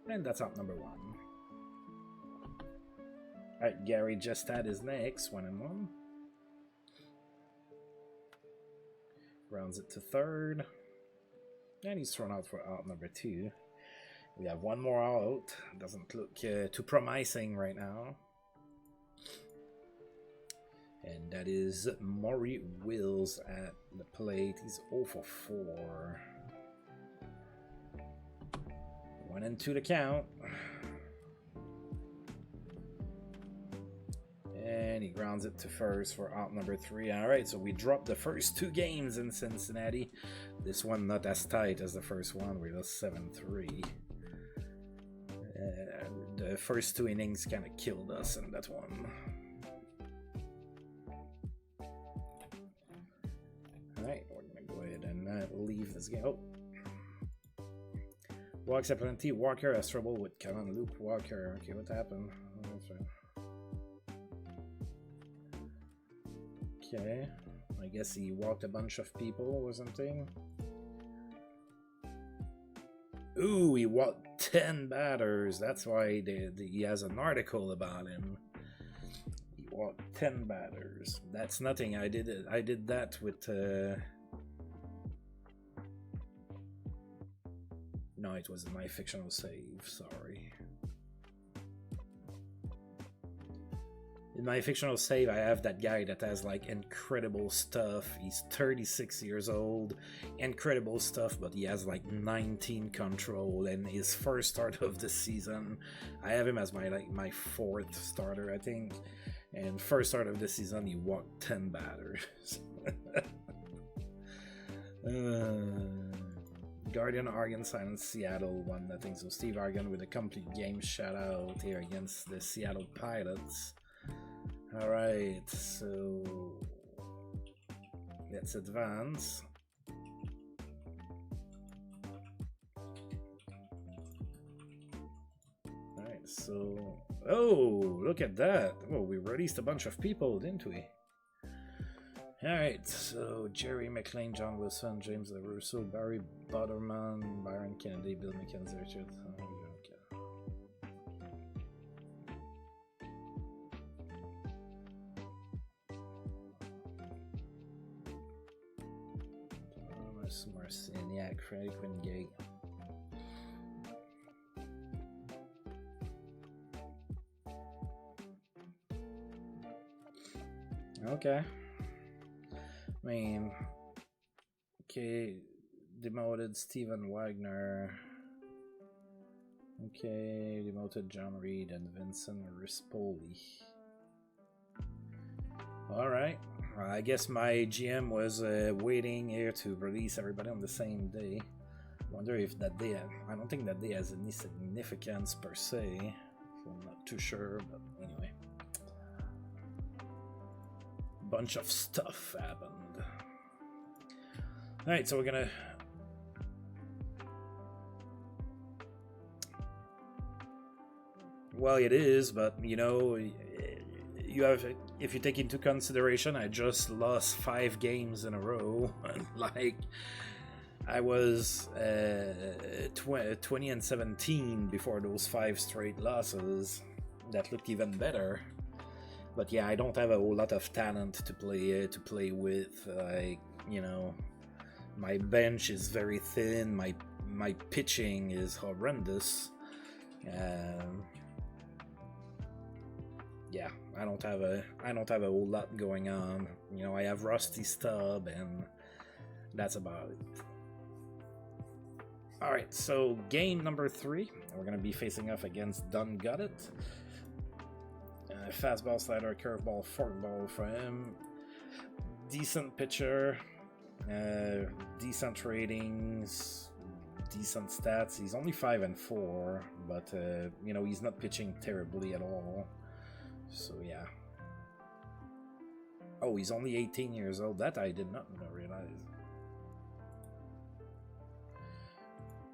and that's out number 1. Alright, Gary Jestad is next, 1-1. Rounds it to third, and he's thrown out for out number 2. We have 1 more out. Doesn't look too promising right now. And that is Maury Wills at the plate. He's 0 for 4. 1-2 to count. And he grounds it to first for out number 3. Alright, so we dropped the first 2 games in Cincinnati. This one not as tight as the first one. We lost 7-3. The first 2 innings kind of killed us in that one. Alright, we're gonna go ahead and leave this game. Oh. Walks at plenty. Walker has trouble with Kevin Luke Walker. Okay, what happened? Okay, I guess he walked a bunch of people or something. Ooh, he walked 10 batters. That's why he has an article about him. He walked 10 batters. That's nothing. I did that with. No, it was my fictional save. Sorry. In my fictional save, I have that guy that has like incredible stuff. He's 36 years old, incredible stuff, but he has like 19 control. And his first start of the season, I have him as my 4th starter, I think. And first start of the season, he walked 10 batters. Guardian Argon silence Seattle 1-0. So Steve Argon with a complete game shutout here against the Seattle Pilots. Alright, so let's advance. Alright, so... Oh, look at that! Oh, we released a bunch of people, didn't we? Alright, so Jerry McLean, John Wilson, James LaRusso, Barry Butterman, Byron Kennedy, Bill McKenzie, Richard. Thomas Marciniak, Freddie Quingate. Okay. I mean, okay, demoted Steven Wagner. Okay, demoted John Reed and Vincent Rispoli. Alright, I guess my GM was waiting here to release everybody on the same day. Wonder if that day, I don't think that day has any significance per se, so I'm not too sure, but anyway. Bunch of stuff happened. Alright, so we're gonna... Well, it is, but, you know, you have... If you take into consideration, I just lost 5 games in a row. Like, I was 20-17 before those 5 straight losses. That looked even better. But yeah, I don't have a whole lot of talent to play with. Like, you know, my bench is very thin. My pitching is horrendous. Yeah, I don't have a whole lot going on. You know, I have Rusty Stubb, and that's about it. All right, so game number 3, we're gonna be facing off against Dun Got It. Fastball, slider, curveball, forkball for him. Decent pitcher, decent ratings, decent stats. He's only 5-4, but you know, he's not pitching terribly at all. So yeah. Oh, he's only 18 years old. That I did not realize.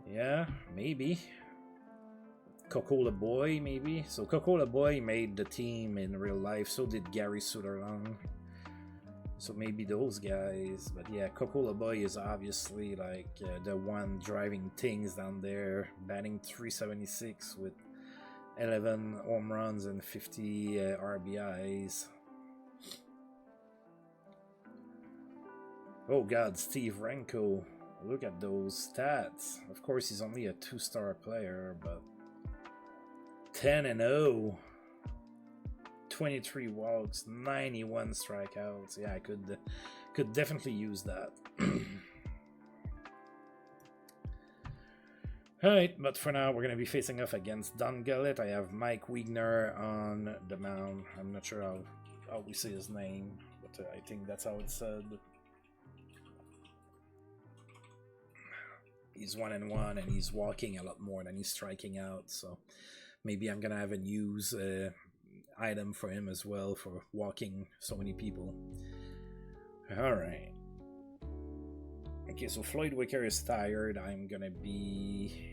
Yeah, maybe. Coca-Cola Boy, maybe. So Coca-Cola Boy made the team in real life. So did Gary Sutherland. So maybe those guys. But yeah, Coca-Cola Boy is obviously like the one driving things down there. Batting .376 with 11 home runs and 50 RBIs. Oh god, Steve Renko. Look at those stats. Of course, he's only a 2-star player, but 10-0, 23 walks, 91 strikeouts. Yeah, I could definitely use that. Alright, but for now, we're going to be facing off against Don Gullet. I have Mike Wiegner on the mound. I'm not sure how we say his name, but I think that's how it's said. he's 1-1 and he's walking a lot more than he's striking out. So maybe I'm gonna have a news item for him as well for walking so many people. All right. Okay, so Floyd Wicker is tired. I'm gonna be.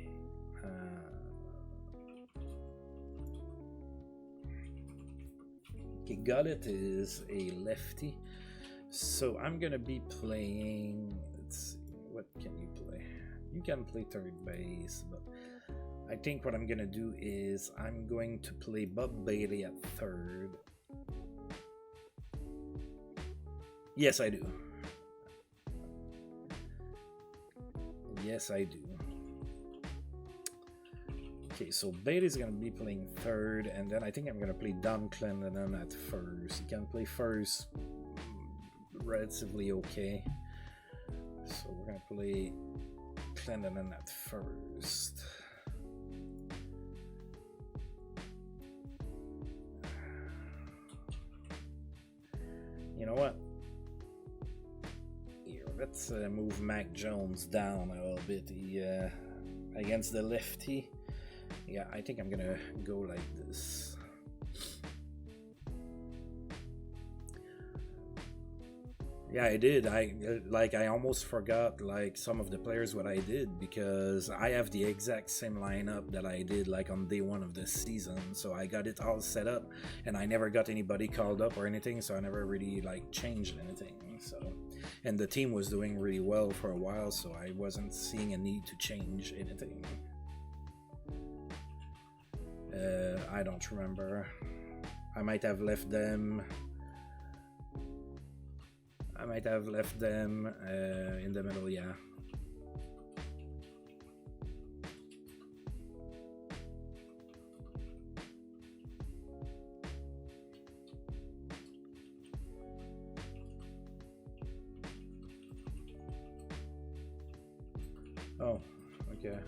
Okay, Gullet is a lefty, so I'm gonna be playing. Let's see, what can you play? You can play third base, but I think what I'm gonna do is I'm going to play Bob Bailey at third. Yes, I do. Yes, I do. Okay, so Bailey's gonna be playing third, and then I think I'm gonna play Don Clendenon at first. He can play first relatively okay. So we're gonna play Clendenon at first. You know what? Here, let's move Mac Jones down a little bit. He, against the lefty. Yeah, I think I'm gonna go like this. Yeah, I did. I almost forgot like some of the players what I did, because I have the exact same lineup that I did like on day one of this season. So I got it all set up, and I never got anybody called up or anything. So I never really like changed anything. So, and the team was doing really well for a while, so I wasn't seeing a need to change anything. I don't remember. I might have left them. In the middle, yeah. Oh, okay.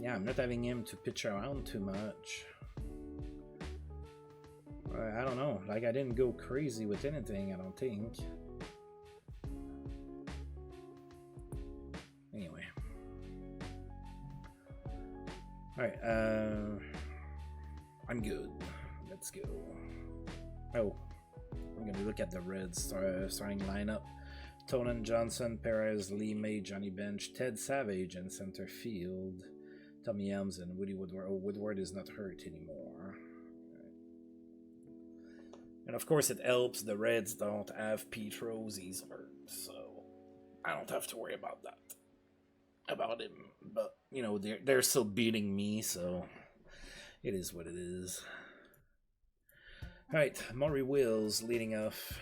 Yeah, I'm not having him to pitch around too much. I don't know. Like, I didn't go crazy with anything, I don't think. Anyway. Alright, I'm good. Let's go. Oh, I'm gonna look at the Reds starting lineup. Tolan Johnson, Perez, Lee May, Johnny Bench, Ted Savage in center field. Tommy Helms and Woody Woodward. Oh, Woodward is not hurt anymore. And of course it helps the Reds don't have Pete Rose, he's hurt, so I don't have to worry about him. But, you know, they're still beating me, so it is what it is. Alright, Maury Wills leading off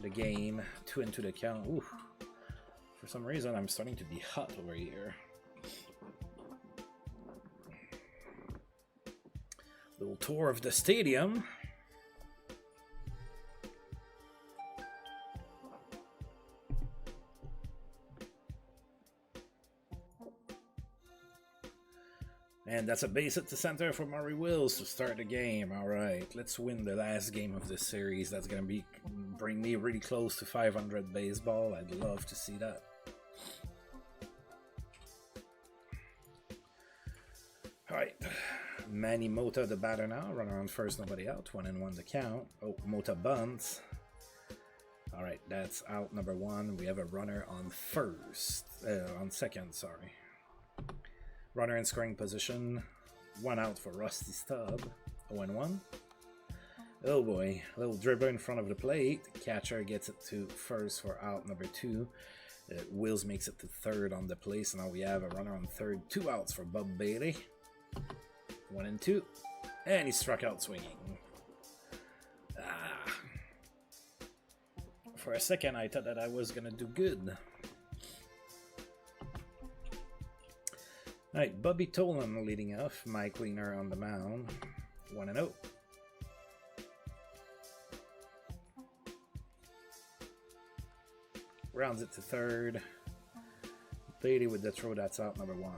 the game, 2 into the count. Ooh. For some reason I'm starting to be hot over here. Little tour of the stadium. And that's a base at the center for Maury Wills to start the game. All right, let's win the last game of this series. That's gonna bring me really close to 500 baseball. I'd love to see that. All right, Manny Mota, the batter now. Runner on first, nobody out. 1-1 the count. Oh, Mota bunts. All right, that's out number 1. We have a runner on second. Sorry. Runner in scoring position. 1 out for Rusty Stubb. 0-1. Oh boy, a little dribbler in front of the plate. Catcher gets it to first for out number 2. Wills makes it to third on the play. So now we have a runner on third. 2 outs for Bob Bailey. 1-2. And he struck out swinging. For a second, I thought that I was going to do good. Alright, Bobby Tolan leading off. Mike Leaner on the mound. 1-0. Rounds it to third. Bailey with the throw, that's out number 1.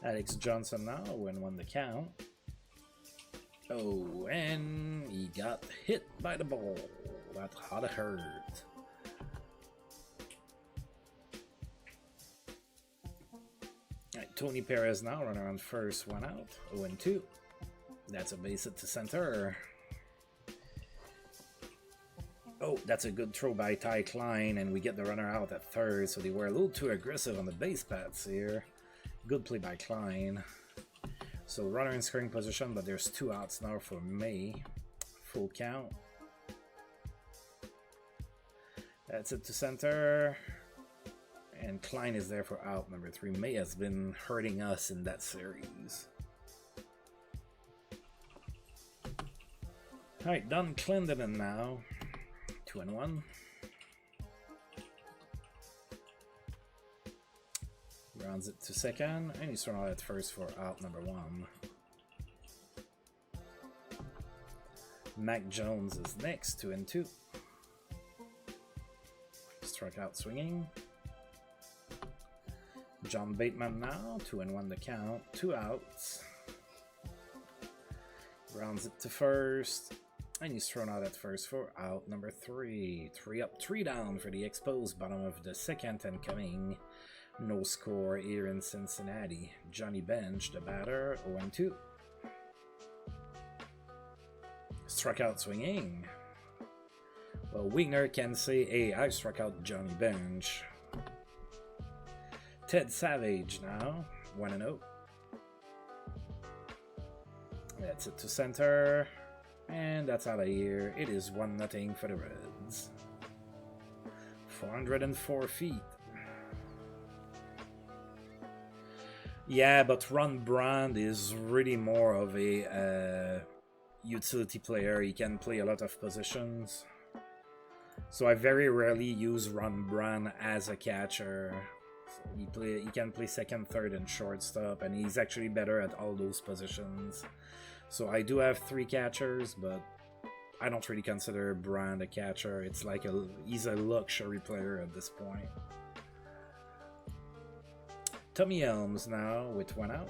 Alex Johnson now, 1-1 the count. Oh, and he got hit by the ball. That ought to hurt. Alright, Tony Perez now, runner on first, one out, 0-2. That's a base hit to center. Oh, that's a good throw by Ty Klein, and we get the runner out at third, so they were a little too aggressive on the base paths here. Good play by Klein. So runner in scoring position, but there's 2 outs now for May. Full count. That's it to center. And Klein is there for out number 3. May has been hurting us in that series. Alright, Don Clendenin now. 2-1. Rounds it to second, and he's thrown out at first for out number 1. Mac Jones is next, 2-2. Struck out swinging. John Bateman now, 2-1 the count, 2 outs. Rounds it to first, and he's thrown out at first for out number 3. 3 up, 3 down for the Expos, bottom of the second and coming. No score here in Cincinnati. Johnny Bench, the batter, 0-2. Struck out swinging. Well, Wigner can say, hey, I struck out Johnny Bench. Ted Savage now, 1-0. That's it to center. And that's out of here. It is 1-0 for the Reds. 404 feet. Yeah, but Ron Brand is really more of a utility player. He can play a lot of positions. So I very rarely use Ron Brand as a catcher. So he can play second, third, and shortstop, and he's actually better at all those positions. So I do have 3 catchers, but I don't really consider Brand a catcher. It's like he's a luxury player at this point. Tommy Elms now with 1 out,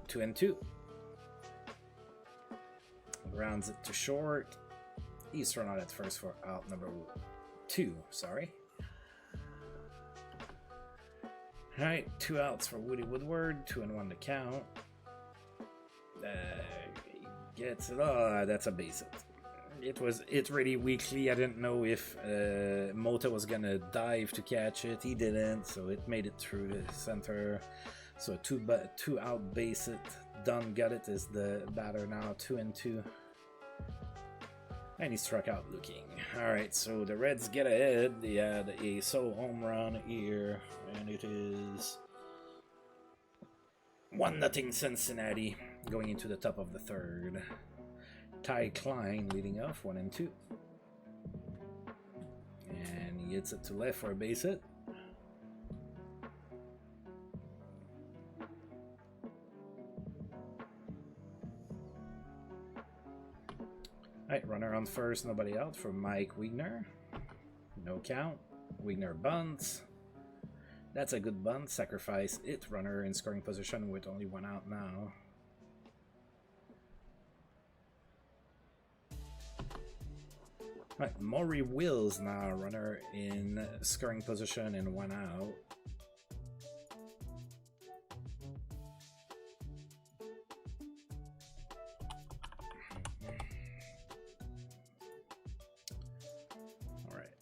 2-2. Rounds it to short. He's thrown out at first for out number 2. Sorry. All right, 2 outs for Woody Woodward, 2-1 to count. Gets it. Oh, that's a base hit. It's really weakly. I didn't know if Mota was gonna dive to catch it. He didn't, so it made it through the center. So 2 out base hit. Dunn got it as the batter now, 2-2. And he struck out looking. Alright, so the Reds get ahead. They had a solo home run here, and it is 1-0 Cincinnati going into the top of the third. Ty Klein leading off, 1-2. And he hits it to left for a base hit. Alright, runner on first, nobody out for Mike Wigner. No count. Wigner bunts. That's a good bunt. Sacrifice it. Runner in scoring position with only 1 out now. Right, Maury Wills now, runner in scoring position and 1 out. All right.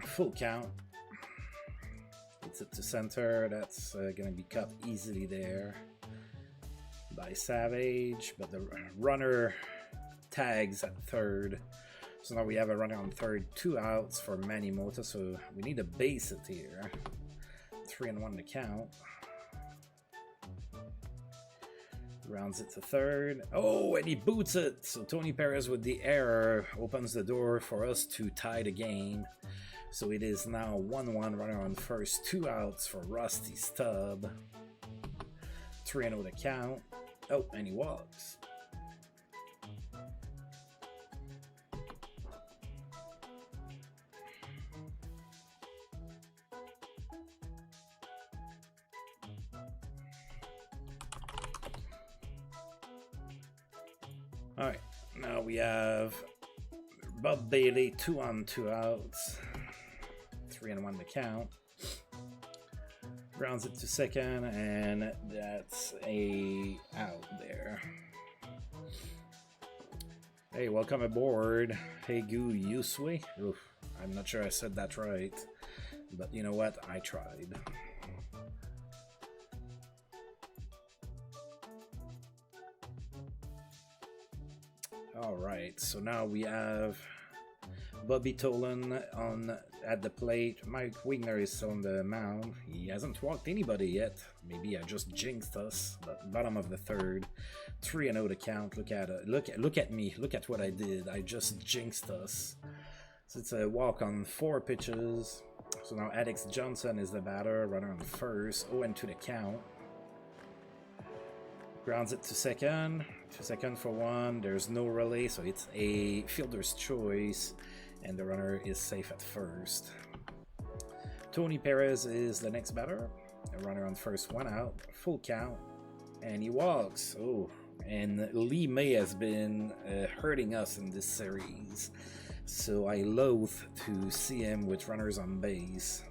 Full count. It's it to center. That's going to be cut easily there by Savage, but the runner tags at third. So now we have a runner on third, 2 outs for Manny Mota, so we need a base hit here. 3-1 to count. Rounds it to third. Oh, and he boots it! So Tony Perez with the error opens the door for us to tie the game. So it is now 1-1, runner on first, 2 outs for Rusty Stubb. 3-0 to count. Oh, and he walks. Alright, now we have Bob Bailey, 2 on, 2 outs. 3 and 1 to count. Grounds it to second, and that's a out there. Hey, welcome aboard. Hey, Gu Yusui. Oof, I'm not sure I said that right, but you know what? I tried. All right, so now we have Bobby Tolan on at the plate. Mike Wigner is still on the mound. He hasn't walked anybody yet. Maybe I just jinxed us. But bottom of the third, 3-0 to count. Look at it. Look at me. Look at what I did. I just jinxed us. So it's a walk on 4 pitches. So now Alex Johnson is the batter. Runner on first. 0-2 to count. Grounds it to second. 2 for 1. There's no relay, so it's a fielder's choice. And the runner is safe at first. Tony Perez is the next batter. A runner on first, 1 out, full count, and he walks. Oh, and Lee May has been hurting us in this series, so I loathe to see him with runners on base.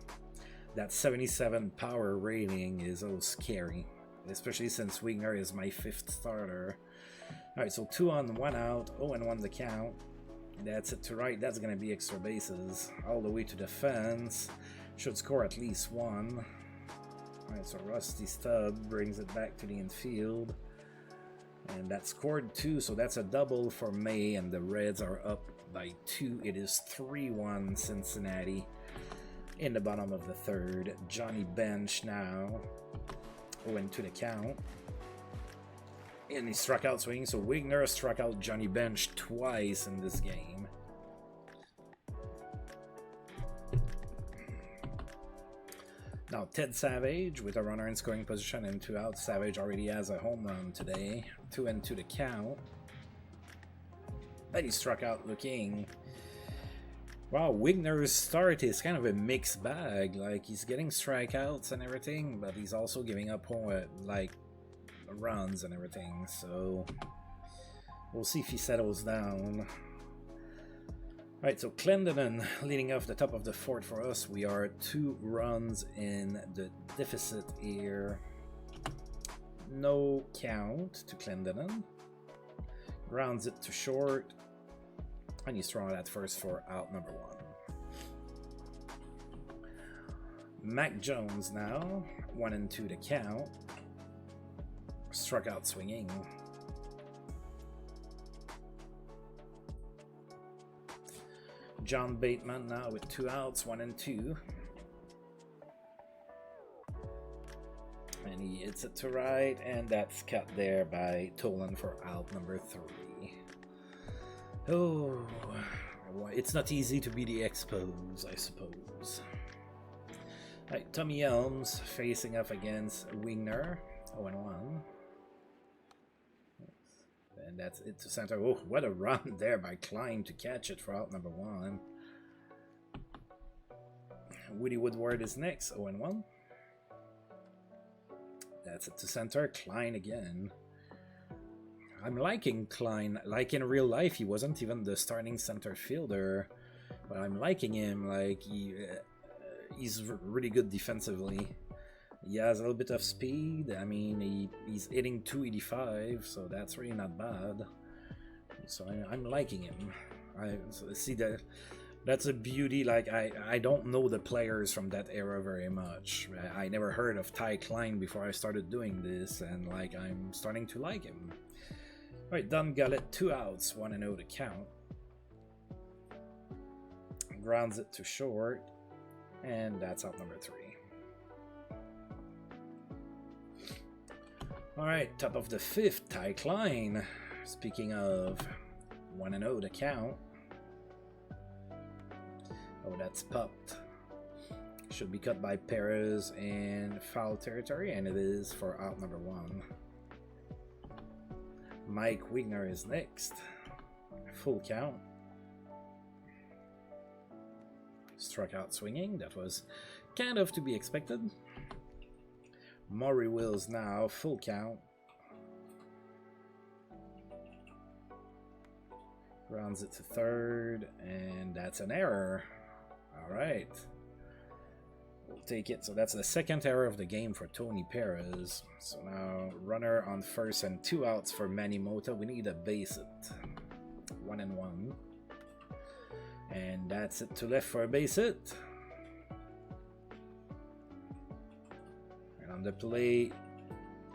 That 77 power rating is scary, especially since Wigner is my 5th starter. Alright, so 2 on, 1 out, 0-1 the count. That's it to right. That's going to be extra bases. All the way to the fence. Should score at least 1. Alright, so Rusty Stubb brings it back to the infield. And that scored 2, so that's a double for May, and the Reds are up by 2. It is 3-1 Cincinnati in the bottom of the third. Johnny Bench now. 0-2 the count. And he struck out swinging, so Wigner struck out Johnny Bench twice in this game. Now Ted Savage with a runner in scoring position and 2 outs. Savage already has a home run today. 2-2 to count. Then he struck out looking. Wow, Wigner's start is kind of a mixed bag. Like, he's getting strikeouts and everything, but he's also giving up like runs and everything, so we'll see if he settles down. Right, so Clendenon leading off the top of the 4th for us. We are 2 runs in the deficit here. No count to Clendenon. Grounds it to short, and he's thrown at first for out number 1. Mac Jones now, 1-2 to count. Struck out swinging. John Bateman now with 2 outs, 1-2. And he hits it to right, and that's cut there by Tolan for out number 3. Oh, it's not easy to be the Expos, I suppose. Right, Tommy Elms facing up against Wigner, 0-1. And that's it to center. Oh, what a run there by Klein to catch it for out number 1. Woody Woodward is next, 0-1. That's it to center. Klein again. I'm liking Klein. Like in real life, he wasn't even the starting center fielder, but I'm liking him. Like he's really good defensively. He has a little bit of speed. I mean, he's hitting 285, so that's really not bad. So I'm liking him. See that. That's a beauty. Like I don't know the players from that era very much. I never heard of Ty Klein before I started doing this, and like I'm starting to like him. All right, Don Gullett, 2 outs, 1-0 to count. Grounds it to short, and that's out number 3. All right, top of the 5th, Ty Klein. Speaking of 1-0 to count. Oh, that's popped. Should be cut by Perez in foul territory, and it is for out number 1. Mike Wigner is next. Full count. Struck out swinging. That was kind of to be expected. Maury Wills now, full count. Grounds it to third, and that's an error. All right. We'll take it. So that's the second error of the game for Tony Perez. So now runner on first and 2 outs for Manny Mota. We need a base it. 1-1. And that's it to left for a base hit. And on the play,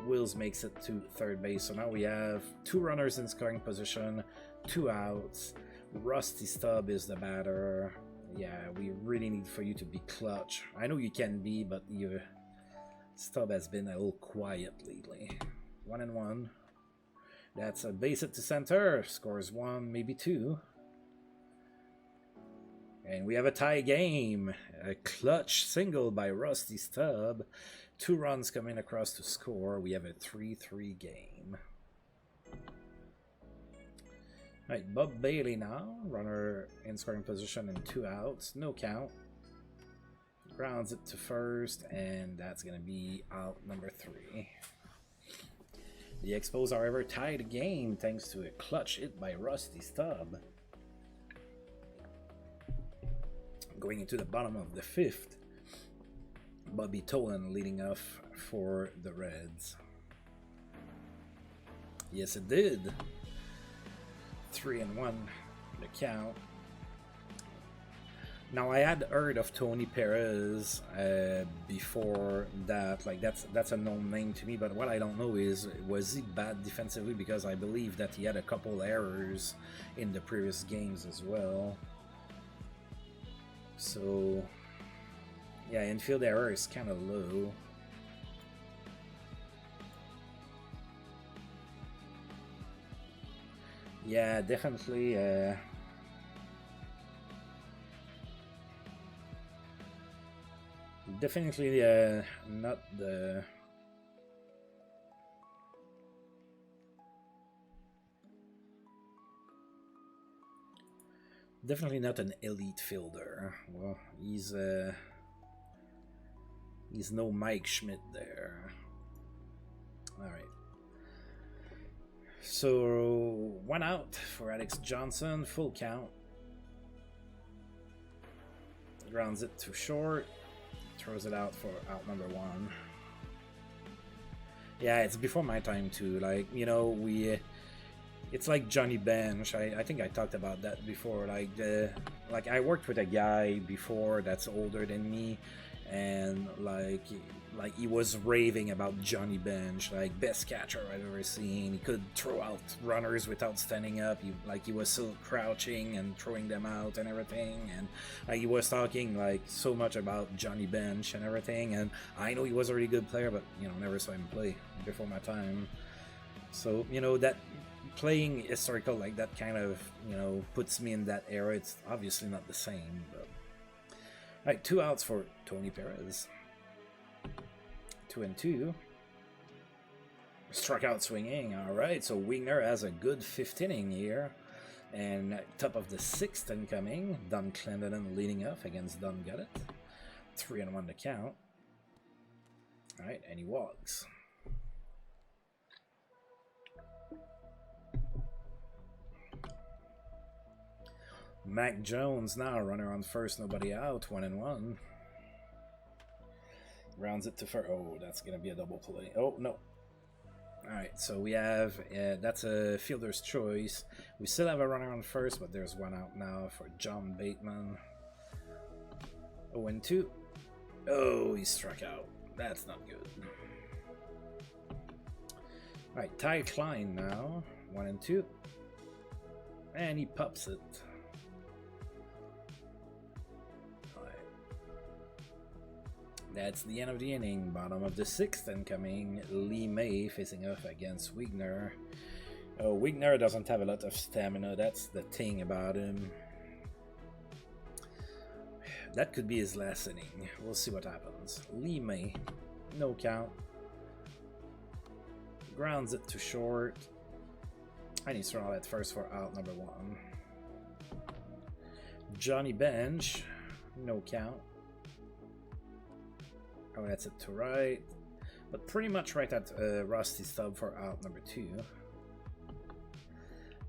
Wills makes it to third base. So now we have 2 runners in scoring position, 2 outs. Rusty Stubb is the batter. Yeah, we really need for you to be clutch. I know you can be, but your Stubb has been a little quiet lately. 1-1. That's a base hit to center. Scores 1, maybe 2. And we have a tie game. A clutch single by Rusty Stubb. 2 runs coming across to score. We have a 3-3 game. Alright, Bob Bailey now. Runner in scoring position and 2 outs. No count. Grounds it to first, and that's going to be out number 3. The Expos, however, tied the game thanks to a clutch hit by Rusty Stubb. Going into the bottom of the 5th, Bobby Tolan leading off for the Reds. Yes, it did. 3-1, the count. Now, I had heard of Tony Perez before that. Like, that's a known name to me, but what I don't know is, was he bad defensively? Because I believe that he had a couple errors in the previous games as well. So, yeah, infield error is kind of low. Yeah, definitely. Definitely not the... Definitely not an elite fielder. Well, he's no Mike Schmidt there. All right. So 1 out for Alex Johnson, full count. Grounds it to short, throws it out for out number 1. Yeah, it's before my time too. Like, you know, it's like Johnny Bench. I think I talked about that before. Like I worked with a guy before that's older than me, and like he was raving about Johnny Bench, like best catcher I've ever seen. He could throw out runners without standing up. He was still crouching and throwing them out and everything. And he was talking like so much about Johnny Bench and everything. And I know he was a really good player, but you know, never saw him play before my time. So you know, that playing historical like that kind of, you know, puts me in that era. It's obviously not the same, but all right, 2 outs for Tony Perez. 2-2. Struck out swinging. All right, so Wigner has a good 5th inning here, and top of the 6th incoming. Don Clendenon leading off against Don Gullett. 3-1 to count. All right, and he walks. Mac Jones now, runner on first, nobody out, 1-1. Rounds it to first. Oh, that's going to be a double play. Oh, no. Alright, so we have, that's a fielder's choice. We still have a runner on first, but there's 1 out now for John Bateman. 0-2. Oh, he struck out. That's not good. Alright, Ty Klein now, 1-2. And he pops it. That's the end of the inning. Bottom of the 6th incoming. Lee May facing off against Wigner. Oh, Wigner doesn't have a lot of stamina. That's the thing about him. That could be his last inning. We'll see what happens. Lee May. No count. Grounds it to short. And he's thrown out at first for out number 1. Johnny Bench. No count. Oh, that's it to right, but pretty much right at Rusty Stubb for out number 2.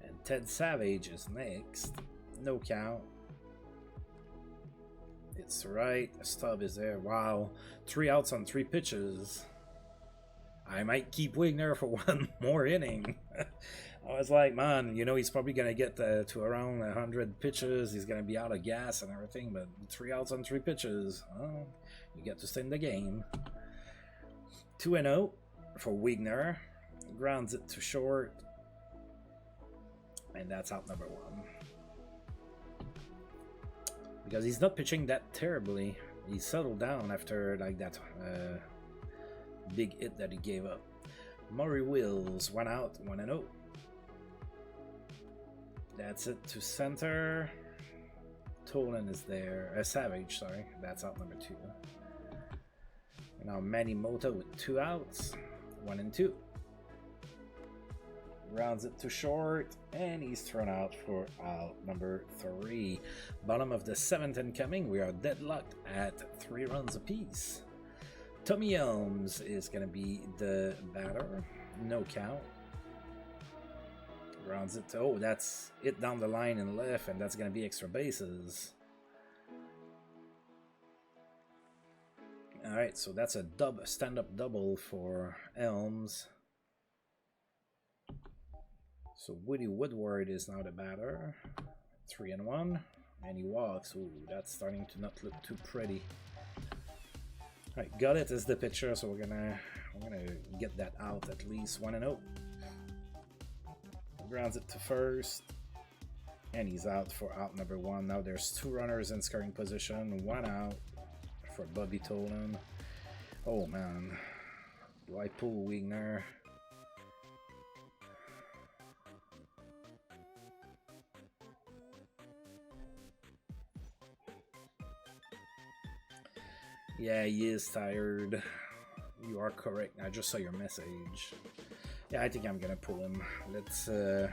And Ted Savage is next. No count. It's right. A stub is there. Wow. 3 outs on 3 pitches. I might keep Wigner for one more inning. I was like, man, you know, he's probably going to get to around 100 pitches. He's going to be out of gas and everything, but 3 outs on 3 pitches. Well, you get to stay in the game. 2-0 for Wigner. Grounds it to short. And that's out number 1. Because he's not pitching that terribly. He settled down after like that big hit that he gave up. Murray Wills, 1 out, 1-0. That's it to center. Tolan is there. Savage, sorry. That's out number 2. And now Manny Mota with 2 outs, 1-2. Rounds it to short, and he's thrown out for out number 3. Bottom of the 7th incoming, we are deadlocked at 3 runs apiece. Tommy Helms is going to be the batter. No count. Rounds it to, oh, that's it down the line and left, and that's going to be extra bases. Alright, so that's a stand-up double for Helms. So Woody Woodward is now the batter. 3-1, and he walks. Ooh, that's starting to not look too pretty. Alright, got it as the pitcher, so we're gonna get that out at least. 1-0. Grounds it to first, and he's out for out number 1. Now there's 2 runners in scoring position. 1 out for Bobby Tolan. Oh man, do I pull Wigner? Yeah, he is tired. You are correct. I just saw your message. Yeah, I think I'm gonna pull him. Let's Alright,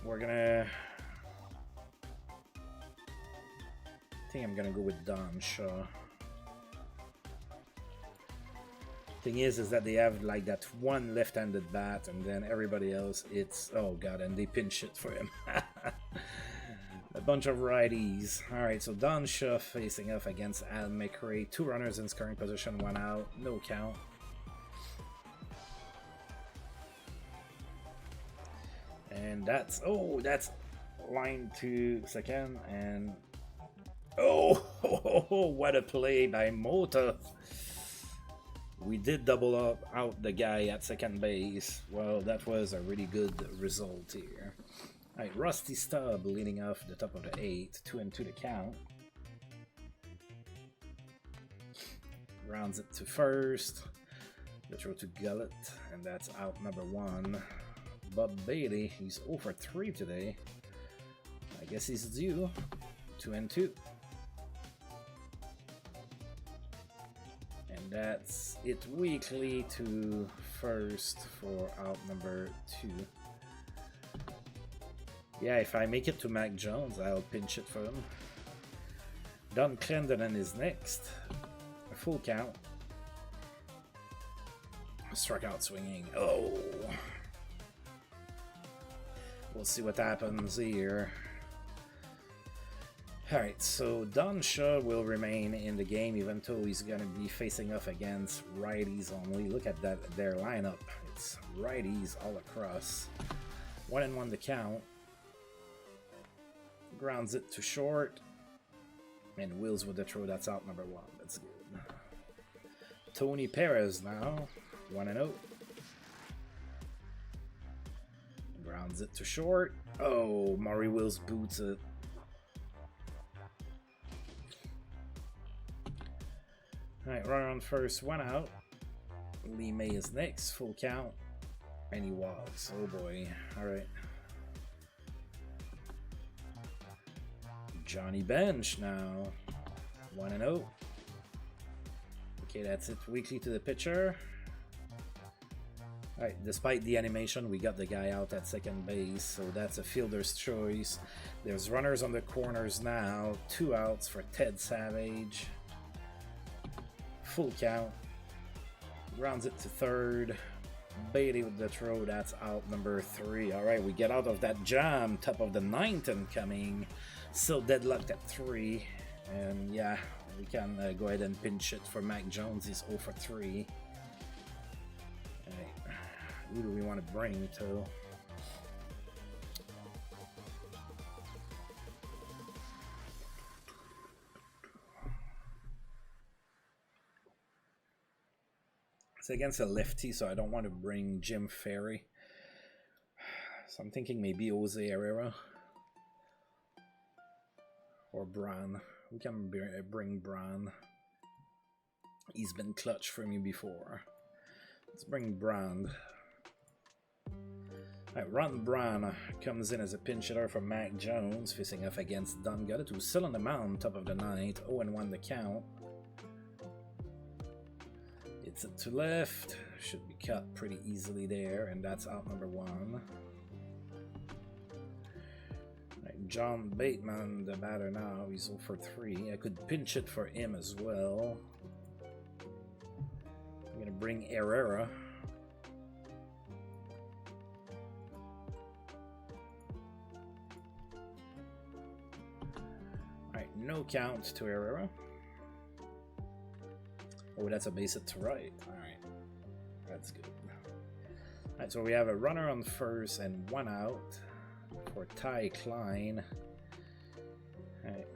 we're gonna I think I'm gonna go with Don Shaw. Thing is that they have like that one left-handed bat, and then everybody else it's, oh god, and they pinch it for him. A bunch of righties. Alright, so Don Shaw facing off against Al McRae. 2 runners in scoring position, 1 out, no count. And that's, oh, that's line to second, and oh, what a play by Mota. We did double up out the guy at second base. Well, that was a really good result here. Alright, Rusty Stubb leading off the top of the 8th, 2-2 the count. Rounds it to first. The throw to Gullett, and that's out number 1. Bob Bailey, he's 0 for 3 today. I guess he's due. 2-2. And that's it weekly to first for out number 2. Yeah, if I make it to Mac Jones, I'll pinch it for him. Don Clendenin is next. A full count. Struck out swinging. Oh. We'll see what happens here. Alright, so Don Shaw will remain in the game even though he's going to be facing off against righties only. Look at that, their lineup. It's righties all across. 1-1 the count. Grounds it to short. And Wills with the throw, that's out number 1. That's good. Tony Perez now. 1-0. Grounds it to short. Oh, Maury Wills boots it. Alright, runner on first, 1 out. Lee May is next, full count. And he walks. Oh boy. Alright. Johnny Bench now. 1-0. Okay, that's it. Weekly to the pitcher. Alright, despite the animation, we got the guy out at second base, so that's a fielder's choice. There's runners on the corners now. 2 outs for Ted Savage. Full count. Grounds it to third. Bailey with the throw. That's out number 3. All right, we get out of that jam. Top of the 9th incoming. Still deadlocked at 3. And yeah, we can go ahead and pinch it for Mac Jones. He's 0 for 3. All right, who do we want to bring to? It's against a lefty, so I don't want to bring Jim Ferry. So I'm thinking maybe Jose Herrera or Bran. We can bring Bran. He's been clutch for me before. Let's bring Brand. Alright, Ron Bran comes in as a pinch hitter for Mac Jones, facing off against Don Gullett, who's still on the mound, top of the 9th, 0-1 the count. It's it to left, should be cut pretty easily there, and that's out number 1. Right, John Bateman, the batter now, he's 0 for 3. I could pinch it for him as well. I'm gonna bring Herrera. Alright, no count to Herrera. Oh, that's a base hit to right. Alright, that's good. Alright, so we have a runner on first and 1 out for Ty Klein. Alright,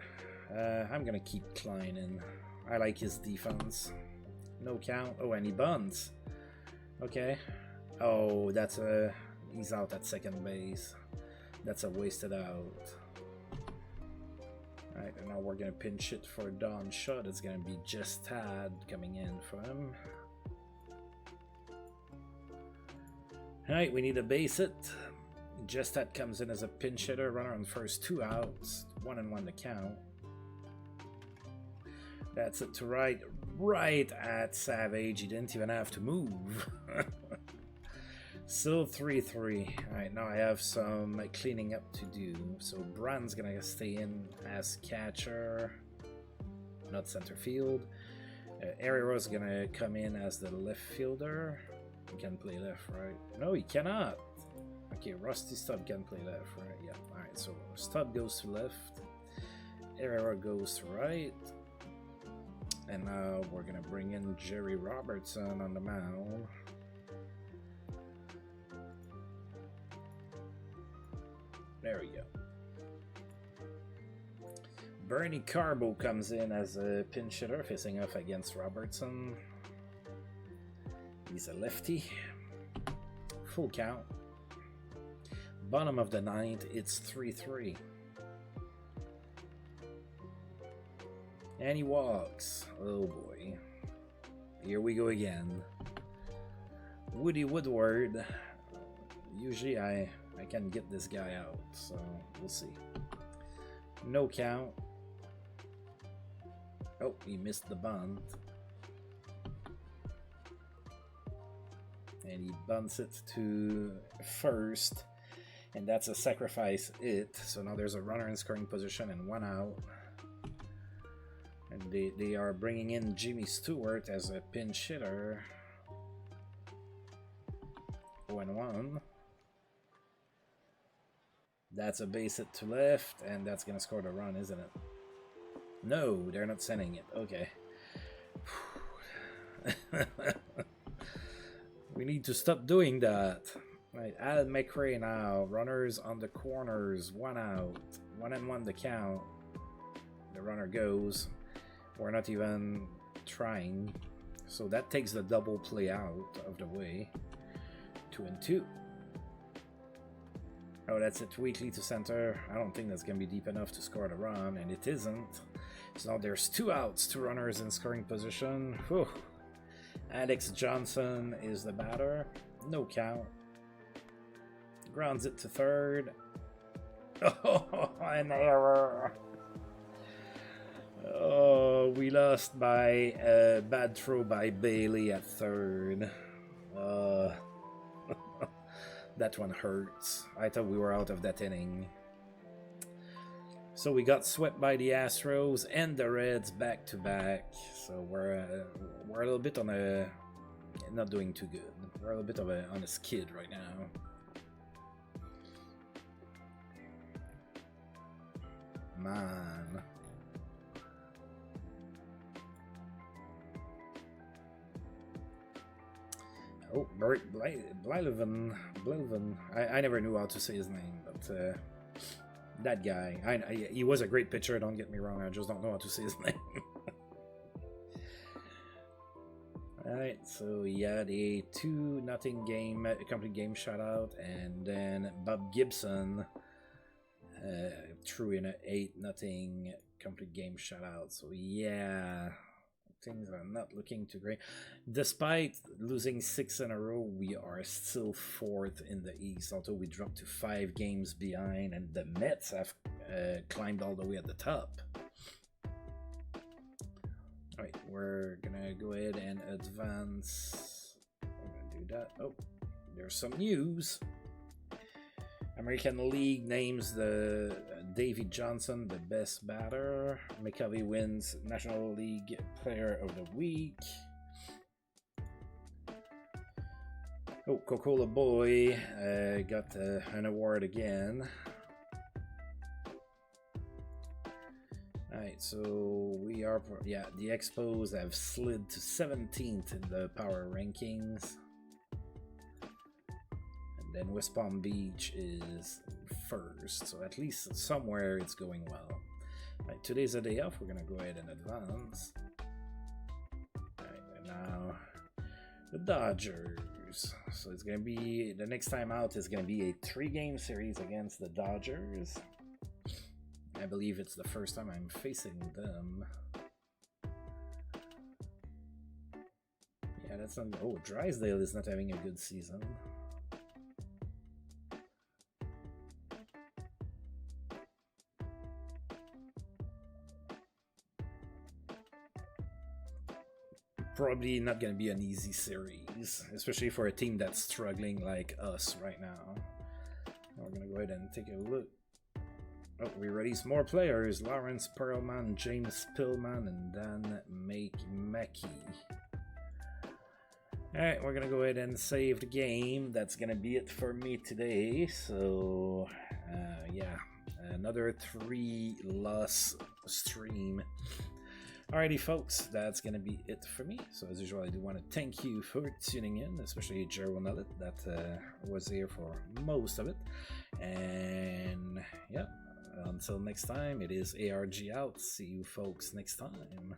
I'm gonna keep Klein in. I like his defense. No count. Oh, and he bunts. Okay. Oh, that's a... he's out at second base. That's a wasted out. Alright, and now we're going to pinch it for Don Shot. It's going to be just Tad coming in for him. Alright, we need a base hit. Just Tad comes in as a pinch hitter. Runner on first, 2 outs. 1-1 to count. That's it to right. Right at Savage. He didn't even have to move. Still 3-3. Alright, now I have some cleaning up to do. So Brand's gonna stay in as catcher, not center field. Herrera's gonna come in as the left fielder. He can play left, right? No, he cannot. Okay, Rusty Stubb can play left, right? Yeah. Alright, so Stubb goes to left. Herrera goes to right. And now we're gonna bring in Jerry Robertson on the mound. There we go. Bernie Carbo comes in as a pinch hitter, facing off against Robertson. He's a lefty. Full count. Bottom of the 9th, it's 3-3. And he walks. Oh boy. Here we go again. Woody Woodward. Usually I can get this guy out, so we'll see. No count. Oh, he missed the bunt. And he bunts it to first. And that's a sacrifice hit. So now there's a runner in scoring position and 1 out. And they are bringing in Jimmy Stewart as a pinch hitter. 0-1. That's a base hit to left, and that's going to score the run, isn't it? No, they're not sending it. Okay. We need to stop doing that. Right, Al McRae now. Runners on the corners. 1 out. 1-1 the count. The runner goes. We're not even trying. So that takes the double play out of the way. 2-2. Oh, that's it. Weekly to center. I don't think that's going to be deep enough to score the run, and it isn't. So now there's 2 outs, 2 runners in scoring position. Whew. Alex Johnson is the batter. No count. Grounds it to third. Oh, an error. Oh, we lost by a bad throw by Bailey at third. That one hurts. I thought we were out of that inning. So we got swept by the Astros and the Reds back to back. So we're a little bit on a not doing too good. We're a bit of an honest kid right now. Man. Oh, Blyleven. I never knew how to say his name, but that guy. He was a great pitcher, don't get me wrong, I just don't know how to say his name. Alright, so he had a 2-0 game, complete game shutout, and then Bob Gibson threw in an 8-0 complete game shutout. So yeah, things are not looking too great. Despite losing 6 in a row, we are still 4th in the East, although we dropped to 5 games behind, and the Mets have climbed all the way at the top. Alright, we're gonna go ahead and advance. We're gonna do that. Oh, there's some news. American League names the Davy Johnson the best batter. McCovey wins National League Player of the Week. Oh, Coca-Cola Boy got an award again. Alright, so we are, yeah, the Expos have slid to 17th in the power rankings. And then West Palm Beach is first, so at least somewhere it's going well. Alright, today's a day off, we're going to go ahead and advance. Alright, and now the Dodgers. So it's going to be, the next time out is going to be a 3-game series against the Dodgers. I believe it's the first time I'm facing them. Yeah, that's not... Oh, Drysdale is not having a good season. Probably not going to be an easy series, especially for a team that's struggling like us right now. We're going to go ahead and take a look. Oh, we release more players. Lawrence Perlman, James Pillman, and Dan Mackey. Alright, we're going to go ahead and save the game. That's going to be it for me today. So, yeah, another 3-loss stream. Alrighty, folks, that's going to be it for me. So, as usual, I do want to thank you for tuning in, especially Gerald Nullet that was here for most of it. And, yeah. Until next time, it is ARG out. See you folks next time.